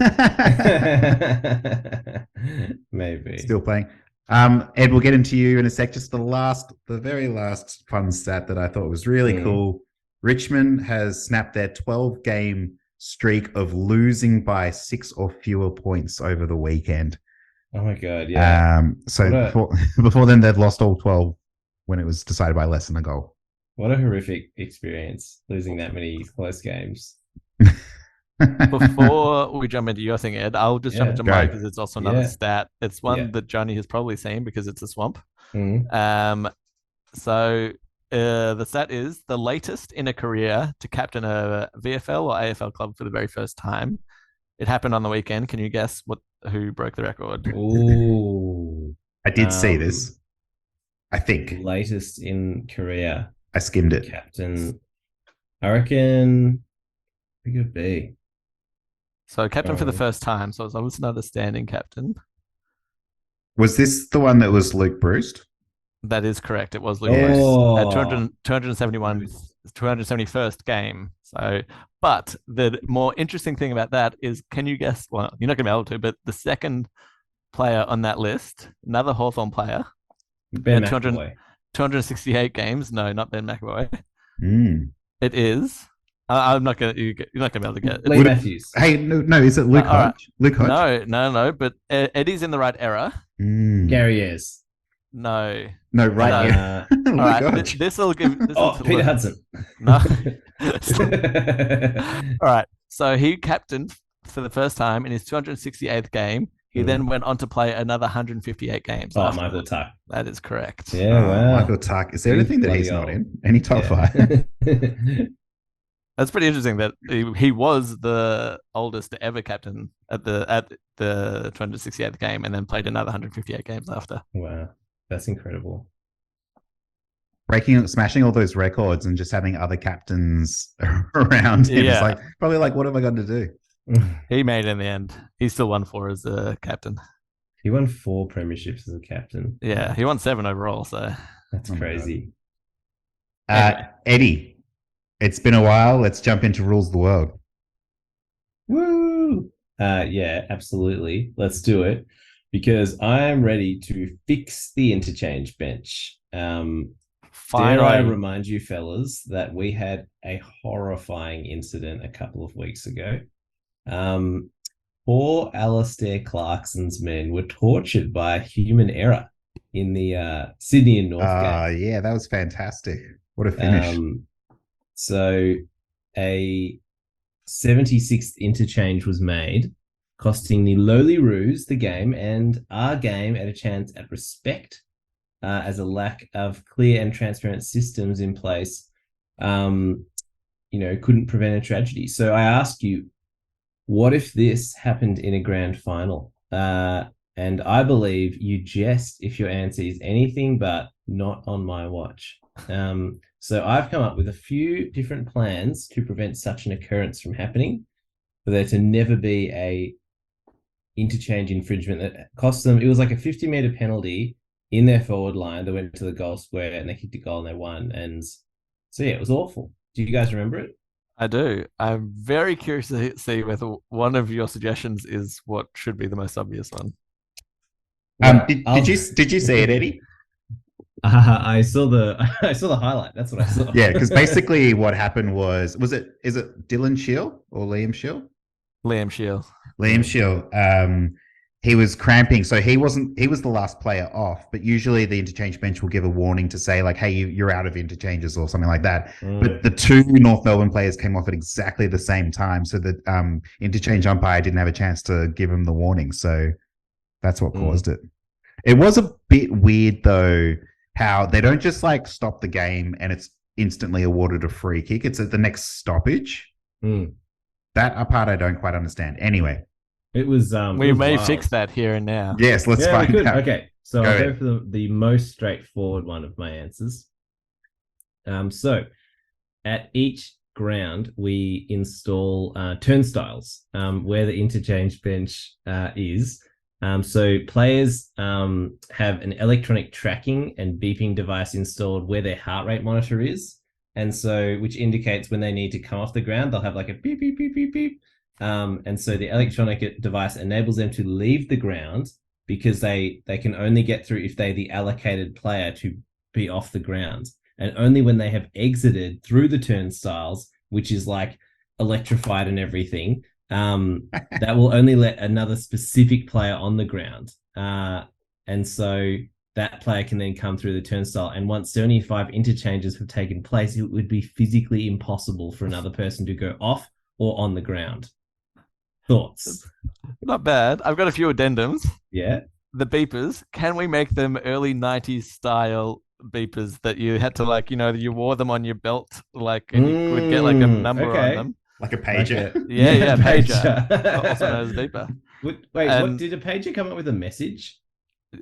Speaker 3: Maybe.
Speaker 1: Still playing. Ed, we'll get into you in a sec. Just the very last fun stat that I thought was really cool. Richmond has snapped their 12-game streak of losing by 6 or fewer points over the weekend.
Speaker 3: Oh my god, yeah.
Speaker 1: Before then they'd lost all 12 when it was decided by less than a goal.
Speaker 3: What a horrific experience, losing that many close games.
Speaker 2: Before we jump into your thing, Ed, I'll just jump into mine because it's also another stat. It's one that Johnny has probably seen because it's a swamp. So the stat is the latest in a career to captain a VFL or AFL club for the very first time. It happened on the weekend. Can you guess who broke the record?
Speaker 3: Ooh.
Speaker 1: I did see this. I think.
Speaker 3: Latest in career.
Speaker 1: I skimmed it.
Speaker 3: Captain. I reckon it could be.
Speaker 2: So captain for the first time. So it's almost another standing captain.
Speaker 1: Was this the one that was Luke Bruce?
Speaker 2: That is correct. It was Luke Bruce at 271st game. So, but the more interesting thing about that is, can you guess? Well, you're not going to be able to, but the second player on that list, another Hawthorn player,
Speaker 3: Ben McAvoy.
Speaker 2: 268 games. No, not Ben McAvoy. It is. I'm not going to. You're not going to be able to get it.
Speaker 3: Lee Matthews.
Speaker 1: Hey, no. Is it Luke Hodge? Luke Hodge?
Speaker 2: No. But Eddie's in the right era.
Speaker 3: Gary Ayres.
Speaker 2: No.
Speaker 1: No, right here.
Speaker 2: All right, this will give.
Speaker 3: Peter Hudson.
Speaker 2: No. All right. So he captained for the first time in his 268th game. He then went on to play another 158 games.
Speaker 3: Oh, Michael Tuck.
Speaker 2: That is correct.
Speaker 3: Yeah, wow.
Speaker 1: Michael Tuck. Is there anything that he's not in? Any top five?
Speaker 2: That's pretty interesting that he was the oldest to ever captain at the 268th game and then played another 158 games after.
Speaker 3: Wow. That's incredible.
Speaker 1: Smashing all those records and just having other captains around him.
Speaker 2: Yeah.
Speaker 1: It's like, probably like, what have I got to do?
Speaker 2: He made it in the end. He still won 4 as a captain.
Speaker 3: He won 4 premierships as a captain.
Speaker 2: Yeah, he won 7 overall. So
Speaker 3: that's crazy.
Speaker 1: Eddie, it's been a while. Let's jump into rules of the world.
Speaker 3: Woo! Yeah, absolutely. Let's do it because I am ready to fix the interchange bench. Dare I remind you, fellas, that we had a horrifying incident a couple of weeks ago. Poor Alistair Clarkson's men were tortured by human error in the Sydney and North game.
Speaker 1: Yeah, that was fantastic. What a finish.
Speaker 3: So a 76th interchange was made, costing the lowly Roos the game and our game at a chance at respect, as a lack of clear and transparent systems in place, couldn't prevent a tragedy. So I ask you, what if this happened in a grand final? And I believe you jest if your answer is anything but not on my watch. So I've come up with a few different plans to prevent such an occurrence from happening, for there to never be a interchange infringement that cost them. It was like a 50-meter penalty in their forward line. They went to the goal square and they kicked a goal and they won. And so, yeah, it was awful. Do you guys remember it?
Speaker 2: I do. I'm very curious to see whether one of your suggestions is what should be the most obvious one.
Speaker 1: Did you see it, Eddie?
Speaker 3: I saw the highlight. That's what I saw.
Speaker 1: Yeah, because basically what happened is it Dylan Shield or Liam Shield?
Speaker 2: Liam Shield.
Speaker 1: Liam Shield. He was cramping, so he was the last player off. But usually the interchange bench will give a warning to say like, "Hey, you're out of interchanges" or something like that. But the 2 North Melbourne players came off at exactly the same time, so the interchange umpire didn't have a chance to give him the warning. So that's what caused it. It was a bit weird though, how they don't just like stop the game and it's instantly awarded a free kick. It's at the next stoppage. That part I don't quite understand. Anyway.
Speaker 3: It was.
Speaker 2: We may fix that here and now.
Speaker 1: Yes, let's find out.
Speaker 3: Okay, so I'll go for the most straightforward one of my answers. So at each ground we install turnstiles where the interchange bench is. So players have an electronic tracking and beeping device installed where their heart rate monitor is, and so which indicates when they need to come off the ground. They'll have like a beep beep beep beep beep. And so the electronic device enables them to leave the ground because they can only get through if they're the allocated player to be off the ground. And only when they have exited through the turnstiles, which is like electrified and everything, that will only let another specific player on the ground. And so that player can then come through the turnstile. And once 75 interchanges have taken place, it would be physically impossible for another person to go off or on the ground. Thoughts?
Speaker 2: Not bad. I've got a few addendums.
Speaker 3: Yeah.
Speaker 2: The beepers, can we make them early 90s style beepers that you had to you wore them on your belt, and you would get like a number on them?
Speaker 1: Like a pager.
Speaker 2: Yeah, pager. Also known as a beeper.
Speaker 3: What did a pager come up with a message?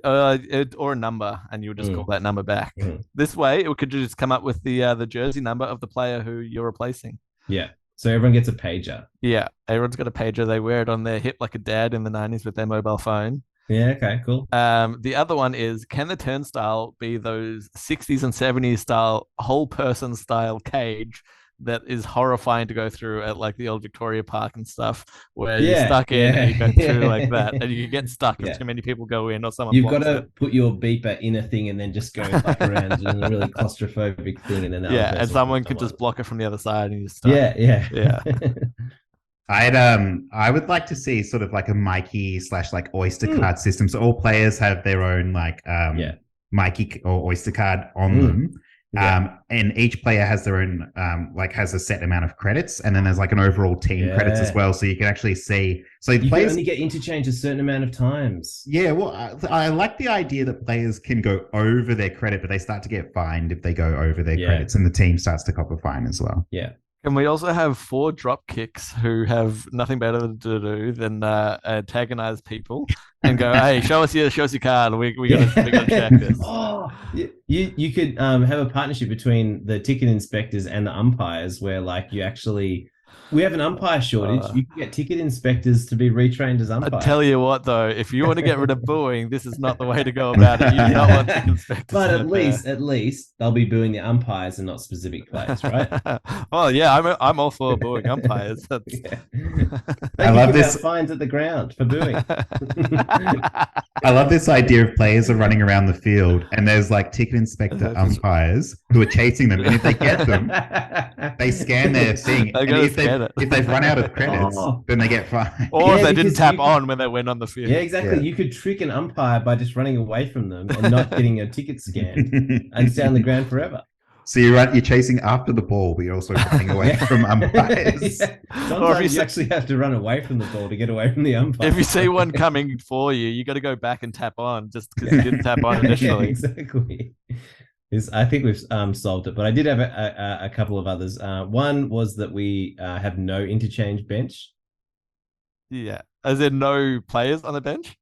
Speaker 2: Or a number, and you would just call that number back. This way, it could just come up with the jersey number of the player who you're replacing.
Speaker 3: Yeah. So everyone gets a pager.
Speaker 2: Yeah, everyone's got a pager. They wear it on their hip like a dad in the 90s with their mobile phone.
Speaker 3: Yeah, okay, cool.
Speaker 2: The other one is, can the turnstile be those 60s and 70s style, whole person style cage that is horrifying to go through at like the old Victoria Park and stuff, where you're stuck in and you go through like that, and you get stuck if too many people go in or someone.
Speaker 3: You've got to put your beeper in a thing and then just go like around in a really claustrophobic thing, and then
Speaker 2: and someone could just block it from the other side and you're stuck.
Speaker 3: Yeah.
Speaker 1: I would like to see sort of like a Mikey / like Oyster card system, so all players have their own Mikey or Oyster card on them.
Speaker 3: Yeah.
Speaker 1: And each player has their own, has a set amount of credits, and then there's like an overall team credits as well. So you can actually see. So
Speaker 3: you
Speaker 1: players
Speaker 3: can only get interchange a certain amount of times.
Speaker 1: Yeah, well, I like the idea that players can go over their credit, but they start to get fined if they go over their credits, and the team starts to cop a fine as well.
Speaker 3: Yeah.
Speaker 2: Can we also have 4 drop kicks who have nothing better to do than antagonize people and go, "Hey, show us your card. We gotta check this."
Speaker 3: Oh, you could have a partnership between the ticket inspectors and the umpires, where like we have an umpire shortage. You can get ticket inspectors to be retrained as umpires.
Speaker 2: I tell you what, though, if you want to get rid of booing, this is not the way to go about it. You do not want ticket inspectors.
Speaker 3: But at least they'll be booing the umpires and not specific players, right?
Speaker 2: Well, yeah, I'm all for booing umpires.
Speaker 3: I love this fines at the ground for booing.
Speaker 1: I love this idea of players are running around the field and there's like ticket inspector umpires who are chasing them, and if they get them, they scan their thing. And if they've run out of credits, then they get fined.
Speaker 2: Or if they didn't tap on when they went on the field.
Speaker 3: Yeah, exactly. Yeah. You could trick an umpire by just running away from them and not getting a ticket scanned and stay on the ground forever.
Speaker 1: So you're chasing after the ball, but you're also running away from umpires.
Speaker 3: Yeah. Sometimes you actually have to run away from the ball to get away from the umpire.
Speaker 2: If you see one coming for you, you got to go back and tap on just because you didn't tap on initially.
Speaker 3: Yeah, exactly. I think we've solved it, but I did have a couple of others. One was that we have no interchange bench.
Speaker 2: Yeah. Is there no players on the bench?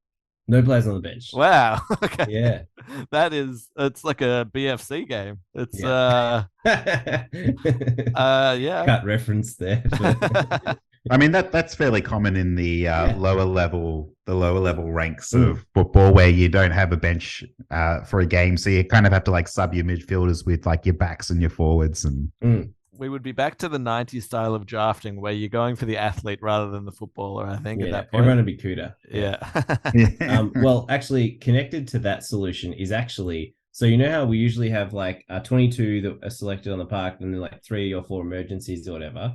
Speaker 3: No players on the bench.
Speaker 2: Wow. Okay.
Speaker 3: Yeah.
Speaker 2: It's like a BFC game. It's
Speaker 3: yeah. Cut reference there.
Speaker 1: I mean that's fairly common in the lower level ranks of football, where you don't have a bench for a game, so you kind of have to like sub your midfielders with like your backs and your forwards. And
Speaker 2: we would be back to the 90s style of drafting, where you're going for the athlete rather than the footballer. I think at that point
Speaker 3: everyone would be Cuda.
Speaker 2: Yeah.
Speaker 3: Well, actually, connected to that solution is actually. So you know how we usually have like 22 that are selected on the park, and then like 3 or 4 emergencies or whatever.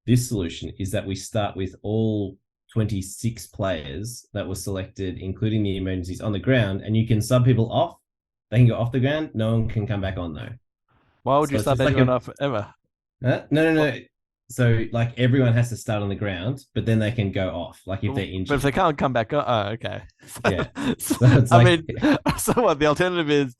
Speaker 3: This solution is that we start with all 26 players that were selected, including the emergencies, on the ground, and you can sub people off. They can go off the ground. No one can come back on, though.
Speaker 2: Why would you sub anyone off ever?
Speaker 3: No. So, like, everyone has to start on the ground, but then they can go off, like, if they're injured.
Speaker 2: But if they can't come back on, okay.
Speaker 3: Yeah.
Speaker 2: So what, the alternative is,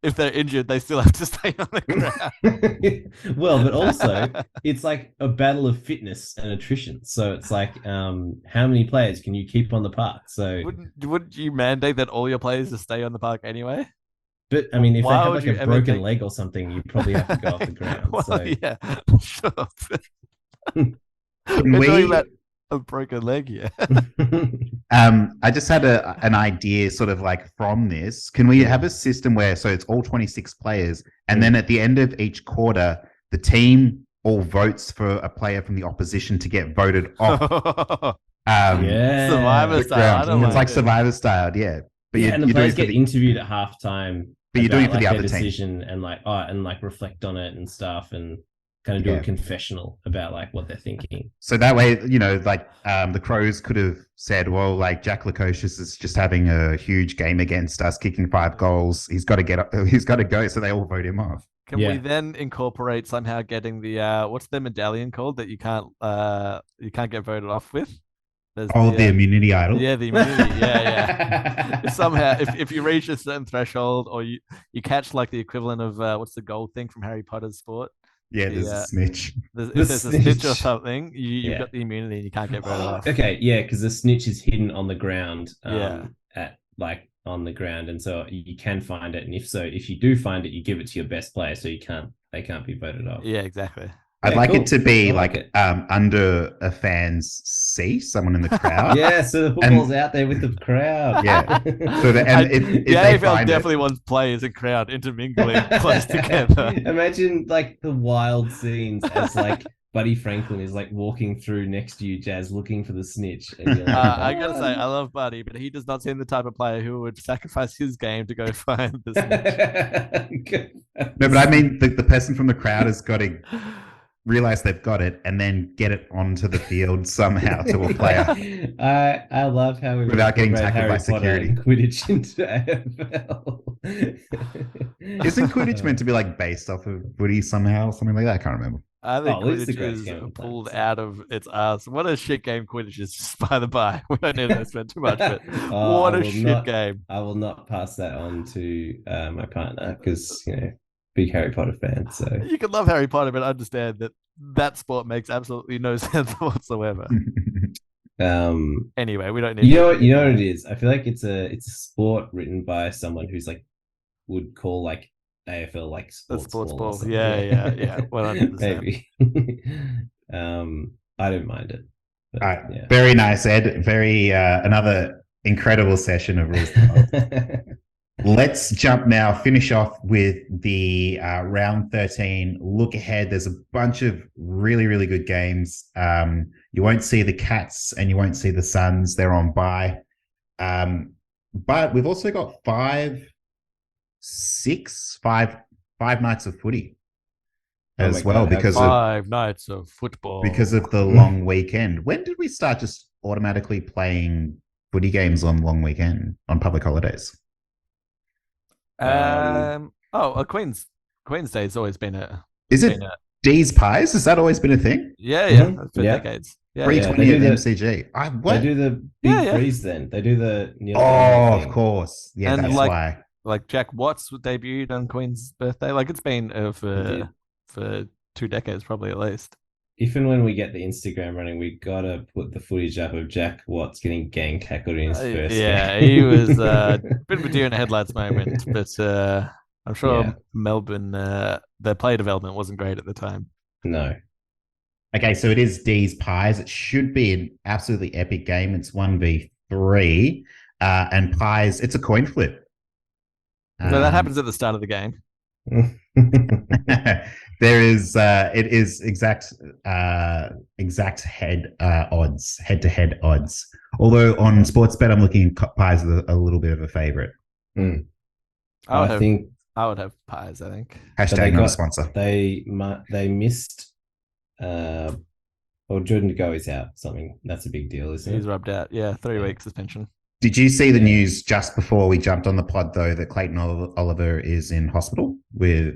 Speaker 2: if they're injured, they still have to stay on the ground.
Speaker 3: Well, but also, it's like a battle of fitness and attrition. So it's like, how many players can you keep on the park? So
Speaker 2: wouldn't you mandate that all your players to stay on the park anyway?
Speaker 3: But I mean, if they have like a broken leg or something, you probably have to go off the ground.
Speaker 2: Well,
Speaker 3: so
Speaker 2: yeah, sure. We're doing that a broken leg, yeah.
Speaker 1: I just had an idea, sort of like from this. Can we have a system where it's all 26 players, and then at the end of each quarter, the team all votes for a player from the opposition to get voted off?
Speaker 2: Survivor style.
Speaker 1: It's like Survivor style, yeah. But
Speaker 3: and the players get interviewed at halftime.
Speaker 1: But you're doing it for the other
Speaker 3: decision team, and reflect on it and stuff, and kind of do a confessional about like what they're thinking.
Speaker 1: So that way, the Crows could have said, well, like Jack Lukosius is just having a huge game against us, kicking 5 goals. He's got to go. So they all vote him off.
Speaker 2: Can we then incorporate somehow getting the what's the medallion called that you can't get voted off with?
Speaker 1: The immunity idol.
Speaker 2: Yeah, the immunity. Yeah. Somehow, if you reach a certain threshold, or you catch like the equivalent of what's the gold thing from Harry Potter's sport?
Speaker 1: Yeah, there's a snitch.
Speaker 2: If there's a snitch or something, you've got the immunity and you can't get voted off.
Speaker 3: Okay, yeah, because the snitch is hidden on the ground. On the ground, and so you can find it. And if you do find it, you give it to your best player, so they can't be voted off.
Speaker 2: Yeah, exactly.
Speaker 1: I'd like it to be under a fan's seat, someone in the crowd.
Speaker 3: Yeah, so the football's out there with the crowd.
Speaker 1: Yeah. So the
Speaker 2: AFL definitely wants players and crowd intermingling close together.
Speaker 3: Imagine like the wild scenes as like Buddy Franklin is like walking through next to you, Jazz, looking for the snitch. And you're like,
Speaker 2: I gotta say, I love Buddy, but he does not seem the type of player who would sacrifice his game to go find the snitch.
Speaker 1: No, but I mean, the person from the crowd has got to realize they've got it and then get it onto the field somehow to a player.
Speaker 3: I love how we
Speaker 1: without getting tackled by security.
Speaker 3: Quidditch into AFL.
Speaker 1: Isn't Quidditch meant to be like based off of footy somehow, something like that? I can't remember.
Speaker 2: I think
Speaker 3: Oh, it's the
Speaker 2: Quidditch
Speaker 3: greatest
Speaker 2: is
Speaker 3: game on the planet,
Speaker 2: pulled
Speaker 3: so.
Speaker 2: out of its ass. What a shit game Quidditch is, just by the by. We don't need to spend too much, but
Speaker 3: I
Speaker 2: what a
Speaker 3: will
Speaker 2: shit
Speaker 3: not.
Speaker 2: game.
Speaker 3: I will not pass that on to my partner because big Harry Potter fan. So
Speaker 2: You can love Harry Potter, but understand that that sport makes absolutely no sense whatsoever. Anyway, we don't need.
Speaker 3: you know what it is. I feel like it's a sport written by someone who's like would call like AFL like
Speaker 2: The
Speaker 3: sports ball or
Speaker 2: ball.
Speaker 3: something.
Speaker 2: Yeah. 100%.
Speaker 3: Maybe. I don't mind it. But,
Speaker 1: All right.
Speaker 3: yeah.
Speaker 1: Very nice, Ed. Very another incredible session of rules. Let's jump now, finish off with the round 13. Look ahead. There's a bunch of really, really good games. You won't see the Cats and you won't see the Suns. They're on bye. But we've also got five nights of footy as well because of
Speaker 2: 5 nights of football.
Speaker 1: Because of the long weekend. When did we start just automatically playing footy games on long weekend, on public holidays?
Speaker 2: Queen's Day has always been a.
Speaker 1: Is it D's Pies? Has that always been a thing?
Speaker 2: Yeah, for decades. Yeah,
Speaker 1: 320 at MCG.
Speaker 3: They do the big freeze then. They do the
Speaker 1: of course. Yeah,
Speaker 2: and
Speaker 1: that's why.
Speaker 2: Like Jack Watts debuted on Queen's birthday. Like it's been for 2 decades probably at least.
Speaker 3: If and when we get the Instagram running, we gotta put the footage up of Jack Watts getting gang tackled in his first game.
Speaker 2: He was a bit of a deer in the headlights moment, but I'm sure Melbourne, their play development wasn't great at the time.
Speaker 3: No.
Speaker 1: Okay, so it is D's Pies. It should be an absolutely epic game. It's 1v3. And Pies, it's a coin flip.
Speaker 2: So that happens at the start of the game.
Speaker 1: There is it is exact head-to-head odds. Although on Sportsbet, I'm looking at Pies as a little bit of a favorite.
Speaker 3: I think
Speaker 2: I would have Pies. I think
Speaker 1: hashtag not a sponsor.
Speaker 3: They missed. Jordan De Goe is out. Something that's a big deal, isn't it?
Speaker 2: He's rubbed out. Yeah, 3-week suspension.
Speaker 1: Did you see the news just before we jumped on the pod though that Clayton Oliver is in hospital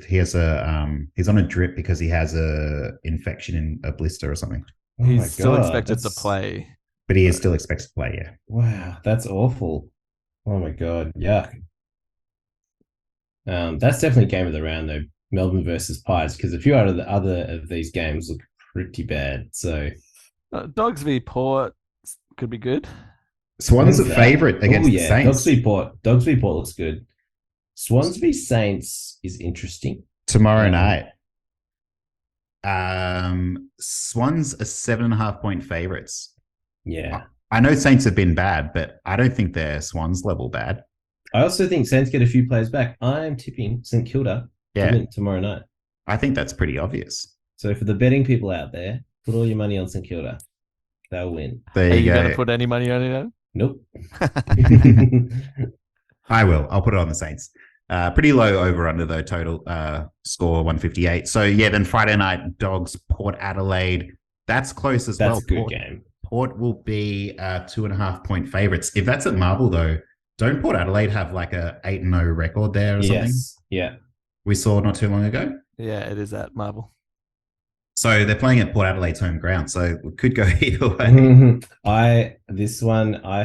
Speaker 1: he's on a drip because he has a infection in a blister or something.
Speaker 2: He's still expected to play,
Speaker 1: but he is still expected to play. Yeah.
Speaker 3: Wow, that's awful. Oh my god, yuck. That's definitely game of the round though. Melbourne versus Pies, because a few out of the other of these games look pretty bad. So
Speaker 2: Dogs v Port could be good.
Speaker 1: Swans a favourite against the Saints.
Speaker 3: Dogs v Port looks good. Swans v Saints is interesting.
Speaker 1: Tomorrow night. Swans are 7.5 point favourites.
Speaker 3: Yeah.
Speaker 1: I know Saints have been bad, but I don't think they're Swans level bad.
Speaker 3: I also think Saints get a few players back. I'm tipping St Kilda to win tomorrow night.
Speaker 1: I think that's pretty obvious.
Speaker 3: So for the betting people out there, put all your money on St Kilda. They'll win.
Speaker 1: There you go.
Speaker 2: Are you going to put any money on it?
Speaker 3: Nope.
Speaker 1: I will. I'll put it on the Saints. Pretty low over under though, total score 158. So yeah, then Friday night, Dogs, Port Adelaide. That's close as well.
Speaker 3: That's a good game.
Speaker 1: Port will be 2.5 point favourites. If that's at Marvel though, don't Port Adelaide have like a 8-0 record there or something?
Speaker 3: Yes. Yeah.
Speaker 1: We saw not too long ago.
Speaker 2: Yeah, it is at Marvel.
Speaker 1: So they're playing at Port Adelaide's home ground, so it could go either way.
Speaker 3: I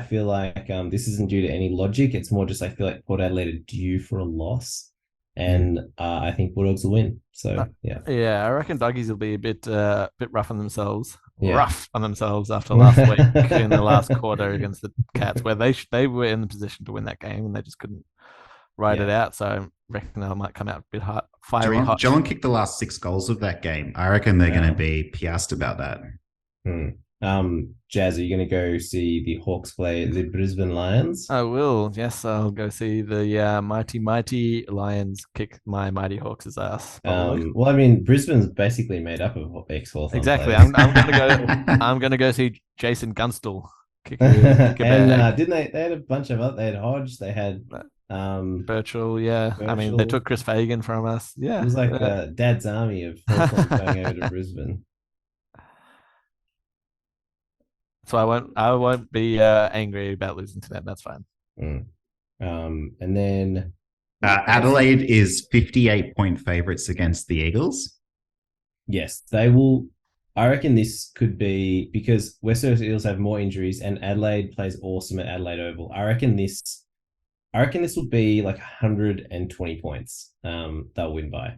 Speaker 3: feel like this isn't due to any logic. It's more just I feel like Port Adelaide are due for a loss, and I think Bulldogs will win. So
Speaker 2: I reckon Doggies will be a bit rough on themselves.
Speaker 3: Yeah.
Speaker 2: Rough on themselves after last week in the last quarter against the Cats, where they were in the position to win that game and they just couldn't ride it out. So I reckon they might come out a bit hot, fiery hot.
Speaker 1: Geelong kicked the last 6 goals of that game. I reckon they're going to be piassed about that.
Speaker 3: Jazz, are you going to go see the Hawks play the Brisbane Lions?
Speaker 2: I will. Yes, I'll go see the mighty Lions kick my mighty Hawks' ass.
Speaker 3: Well, I mean, Brisbane's basically made up of ex-Hawthorn.
Speaker 2: Exactly.
Speaker 3: Players.
Speaker 2: I'm going to go see Jason Gunstel kick a
Speaker 3: and didn't they? They had a bunch of they had Hodge. They had
Speaker 2: Birchall. Yeah. I mean, they took Chris Fagan from us. Yeah.
Speaker 3: It was like Dad's army of Hawthorn going over to Brisbane.
Speaker 2: So I won't be angry about losing to them. That's fine.
Speaker 3: And then
Speaker 1: Adelaide is 58-point favourites against the Eagles.
Speaker 3: Yes, they will. I reckon this could be because West Coast Eagles have more injuries and Adelaide plays awesome at Adelaide Oval. I reckon this will be like 120 points. They'll win by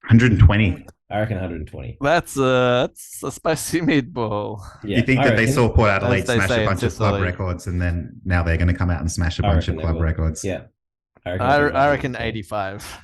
Speaker 1: 120.
Speaker 3: I reckon 120.
Speaker 2: That's a spicy meatball.
Speaker 3: Yeah,
Speaker 1: you think that they saw Port Adelaide
Speaker 2: As they
Speaker 1: smash
Speaker 2: say
Speaker 1: a
Speaker 2: in
Speaker 1: bunch of club
Speaker 2: Sicily.
Speaker 1: records, and then now they're going to come out and smash a
Speaker 3: I
Speaker 1: bunch of
Speaker 3: reckon they
Speaker 1: club
Speaker 3: will.
Speaker 1: records?
Speaker 3: Yeah,
Speaker 2: I reckon 85.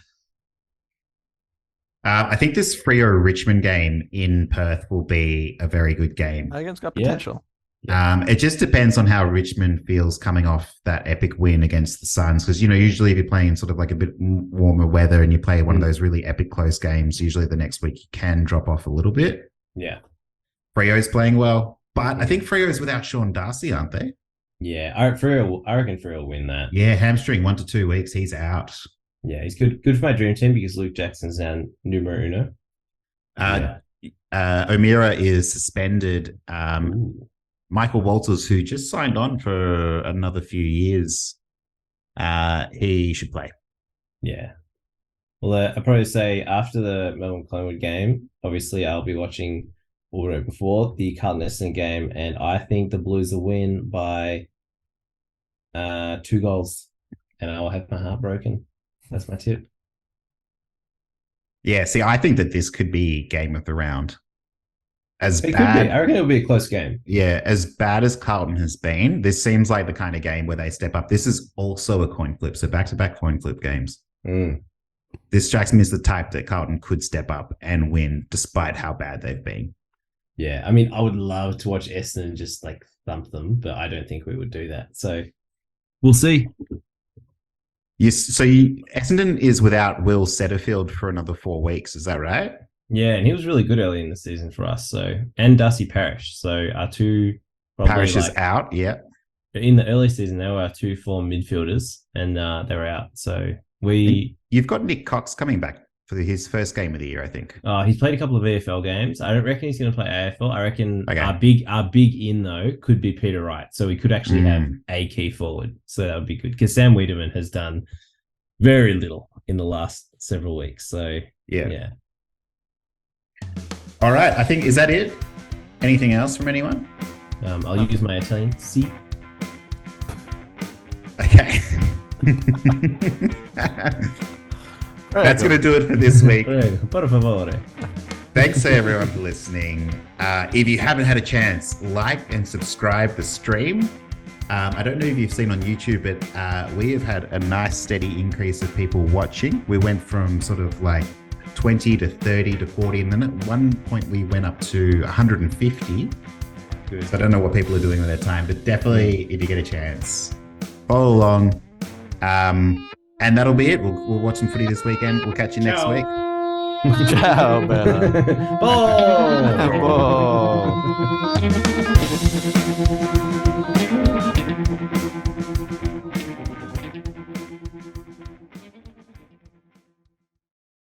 Speaker 1: I think this Freo Richmond game in Perth will be a very good game.
Speaker 2: I think it's got potential.
Speaker 1: It just depends on how Richmond feels coming off that epic win against the Suns. Because, usually if you're playing sort of like a bit warmer weather and you play one of those really epic close games, usually the next week you can drop off a little bit.
Speaker 3: Yeah.
Speaker 1: Freo's playing well. But I think Freo's without Sean Darcy, aren't they?
Speaker 3: Yeah, I reckon Freo will win that.
Speaker 1: Yeah, hamstring 1 to 2 weeks. He's out.
Speaker 3: Yeah, he's good for my dream team because Luke Jackson's now numero uno.
Speaker 1: O'Meara is suspended. Michael Walters, who just signed on for another few years, he should play.
Speaker 3: Yeah. Well, I'll probably say after the Melbourne Collingwood game, obviously I'll be watching before the Carlton Essendon game, and I think the Blues will win by 2 goals, and I will have my heart broken. That's my tip.
Speaker 1: Yeah, see, I think that this could be game of the round.
Speaker 3: Could be. I reckon it'll be a close game.
Speaker 1: Yeah, as bad as Carlton has been, this seems like the kind of game where they step up. This is also a coin flip, so back-to-back coin flip games. This strikes me as the type that Carlton could step up and win despite how bad they've been.
Speaker 3: Yeah, I mean, I would love to watch Essendon just like thump them, but I don't think we would do that. So we'll see.
Speaker 1: Yes, so Essendon is without Will Setterfield for another 4 weeks. Is that right?
Speaker 3: Yeah, and he was really good early in the season for us. So and Darcy Parish. So our two
Speaker 1: Parish is out. Yeah.
Speaker 3: In the early season, they were our 2 form midfielders, and they were out. So
Speaker 1: you've got Nick Cox coming back for his first game of the year, I think.
Speaker 3: He's played a couple of EFL games. I don't reckon he's going to play AFL. I reckon our big in though could be Peter Wright. So we could actually have a key forward. So that would be good because Sam Wiedemann has done very little in the last several weeks. So yeah.
Speaker 1: All right, I think, is that it? Anything else from anyone?
Speaker 3: I'll use my Italian. Si.
Speaker 1: Okay. That's going to do it for this week.
Speaker 3: Por favore.
Speaker 1: Thanks to everyone for listening. If you haven't had a chance, like and subscribe the stream. I don't know if you've seen on YouTube, but we have had a nice steady increase of people watching. We went from sort of like 20 to 30 to 40, and then at one point we went up to 150. Good. So I don't know what people are doing with their time, but definitely if you get a chance, follow along. And that'll be it. We'll watch some footy this weekend. We'll catch you next week.
Speaker 2: Ciao, Bella.
Speaker 3: Ball.
Speaker 2: Ball.